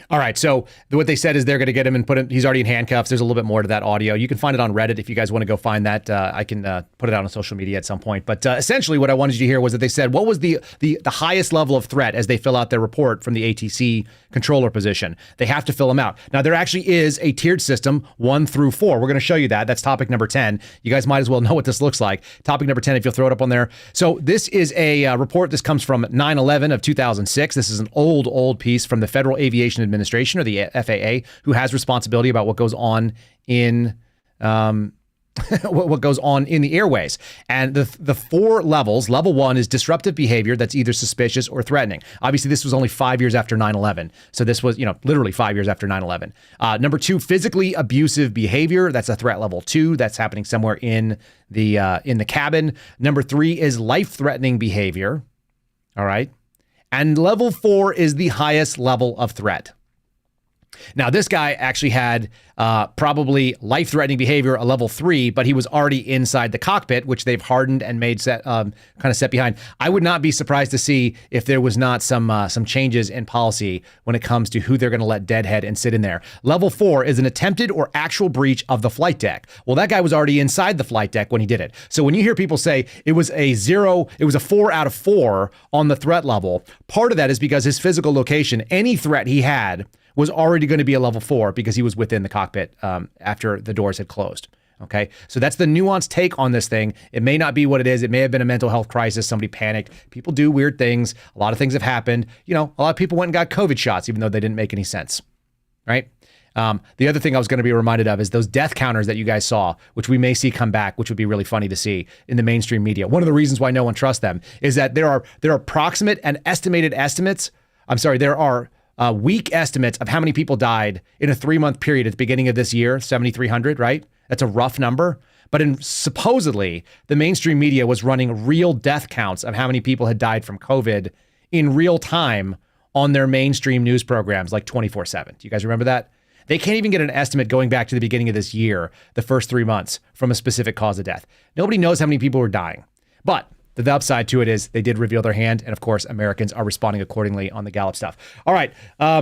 All right, so what they said is they're going to get him and put him, he's already in handcuffs. There's a little bit more to that audio. You can find it on Reddit if you guys want to go find that. I can put it out on social media at some point. But essentially what I wanted you to hear was that they said, what was the highest level of threat as they fill out their report from the ATC controller position? They have to fill them out. Now, there actually is a tiered system, 1 through 4. We're going to show you that. That's topic number 10. You guys might as well know what this looks like. Topic number 10, if you'll throw it up on there. So this is a report. This comes from 9/11 of 2006. This is an old piece from the Federal Aviation Administration, or the FAA, who has responsibility about what goes on in what goes on in the airways. And the 4 levels, level 1 is disruptive behavior that's either suspicious or threatening. Obviously, this was only 5 years after 9/11. So this was, literally 5 years after 9/11. Number 2, physically abusive behavior. That's a threat level 2. That's happening somewhere in the cabin. Number 3 is life-threatening behavior. All right. And level 4 is the highest level of threat. Now, this guy actually had probably life-threatening behavior, a level 3, but he was already inside the cockpit, which they've hardened and made set behind. I would not be surprised to see if there was not some changes in policy when it comes to who they're going to let deadhead and sit in there. Level 4 is an attempted or actual breach of the flight deck. Well, that guy was already inside the flight deck when he did it. So when you hear people say it was a 4 out of 4 on the threat level, part of that is because his physical location, any threat he had, was already going to be a level 4 because he was within the cockpit after the doors had closed. Okay, so that's the nuanced take on this thing. It may not be what it is. It may have been a mental health crisis. Somebody panicked. People do weird things. A lot of things have happened. A lot of people went and got COVID shots, even though they didn't make any sense, right? The other thing I was going to be reminded of is those death counters that you guys saw, which we may see come back, which would be really funny to see in the mainstream media. One of the reasons why no one trusts them is that there are approximate and estimated estimates. There are weak estimates of how many people died in a 3-month period at the beginning of this year, 7,300, right? That's a rough number. But supposedly, the mainstream media was running real death counts of how many people had died from COVID in real time on their mainstream news programs like 24/7. Do you guys remember that? They can't even get an estimate going back to the beginning of this year, the first 3 months, from a specific cause of death. Nobody knows how many people were dying. But the upside to it is they did reveal their hand. And of course, Americans are responding accordingly on the Gallup stuff. All right. I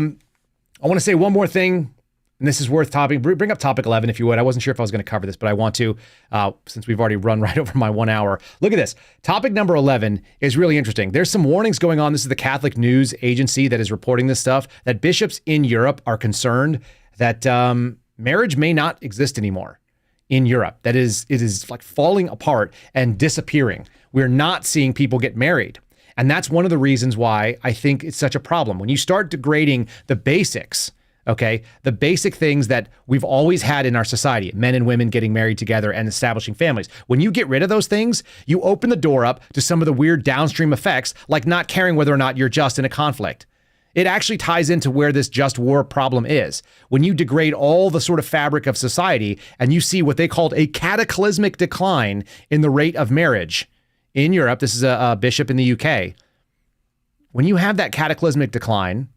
want to say one more thing, and this is worth topic. Bring up topic 11, if you would. I wasn't sure if I was going to cover this, but I want to, since we've already run right over my 1 hour. Look at this. Topic number 11 is really interesting. There's some warnings going on. This is the Catholic News Agency that is reporting this stuff, that bishops in Europe are concerned that marriage may not exist anymore in Europe. That is, it is like falling apart and disappearing. We're not seeing people get married. And that's one of the reasons why I think it's such a problem. When you start degrading the basics, okay, the basic things that we've always had in our society, men and women getting married together and establishing families. When you get rid of those things, you open the door up to some of the weird downstream effects, like not caring whether or not you're just in a conflict. It actually ties into where this just war problem is. When you degrade all the sort of fabric of society and you see what they called a cataclysmic decline in the rate of marriage in Europe, this is a bishop in the UK. When you have that cataclysmic decline,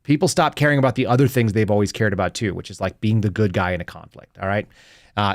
people stop caring about the other things they've always cared about too, which is like being the good guy in a conflict, all right?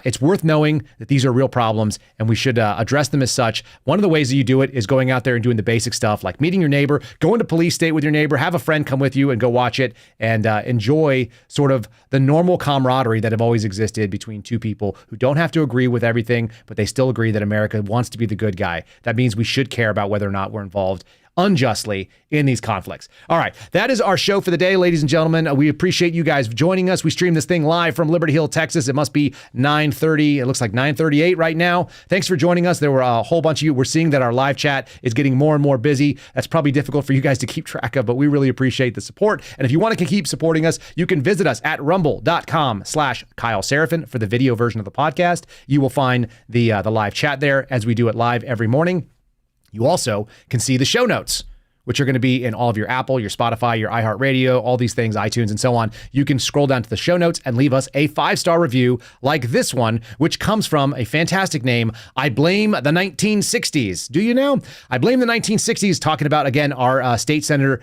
It's worth knowing that these are real problems and we should address them as such. One of the ways that you do it is going out there and doing the basic stuff like meeting your neighbor, going to police state with your neighbor, have a friend come with you and go watch it and enjoy sort of the normal camaraderie that have always existed between two people who don't have to agree with everything, but they still agree that America wants to be the good guy. That means we should care about whether or not we're involved unjustly in these conflicts. All right, that is our show for the day, ladies and gentlemen. We appreciate you guys joining us. We stream this thing live from Liberty Hill, Texas. It must be 9:30. It looks like 9:38 right now. Thanks for joining us. There were a whole bunch of you. We're seeing that our live chat is getting more and more busy. That's probably difficult for you guys to keep track of, but we really appreciate the support. And if you want to keep supporting us, you can visit us at rumble.com/Kyle Seraphin for the video version of the podcast. You will find the live chat there as we do it live every morning. You also can see the show notes, which are going to be in all of your Apple, your Spotify, your iHeartRadio, all these things, iTunes, and so on. You can scroll down to the show notes and leave us a 5-star review like this one, which comes from a fantastic name, I Blame the 1960s. Do you know? I Blame the 1960s, talking about, again, our state senator,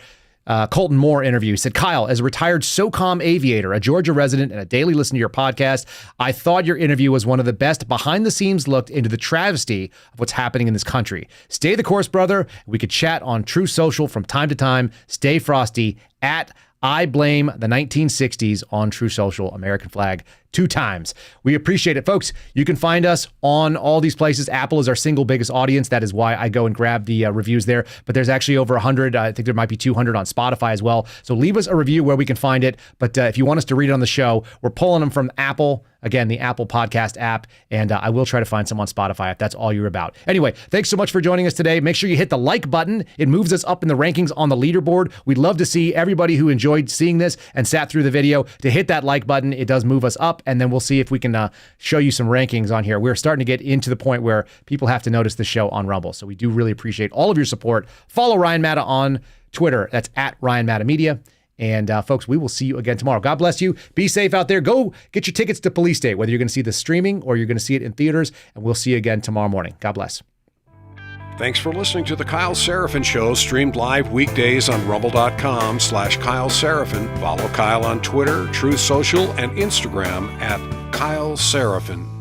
Colton Moore interview. He said, Kyle, as a retired SOCOM aviator, a Georgia resident, and a daily listener to your podcast, I thought your interview was one of the best behind-the-scenes look into the travesty of what's happening in this country. Stay the course, brother. We could chat on True Social from time to time. Stay frosty at I blame the 1960s on True Social, American flag, 2 times. We appreciate it, folks. You can find us on all these places. Apple is our single biggest audience. That is why I go and grab the reviews there. But there's actually over 100. I think there might be 200 on Spotify as well. So leave us a review where we can find it. But if you want us to read it on the show, we're pulling them from Apple. Again, the Apple Podcast app. And I will try to find some on Spotify if that's all you're about. Anyway, thanks so much for joining us today. Make sure you hit the like button. It moves us up in the rankings on the leaderboard. We'd love to see everybody who enjoyed seeing this and sat through the video to hit that like button. It does move us up. And then we'll see if we can show you some rankings on here. We're starting to get into the point where people have to notice the show on Rumble. So we do really appreciate all of your support. Follow Ryan Matta on Twitter. That's at Ryan Matta Media. And folks, we will see you again tomorrow. God bless you. Be safe out there. Go get your tickets to Police Day, whether you're going to see the streaming or you're going to see it in theaters. And we'll see you again tomorrow morning. God bless. Thanks for listening to the Kyle Seraphin Show, streamed live weekdays on rumble.com/Kyle Seraphin. Follow Kyle on Twitter, Truth Social, and Instagram at Kyle Seraphin.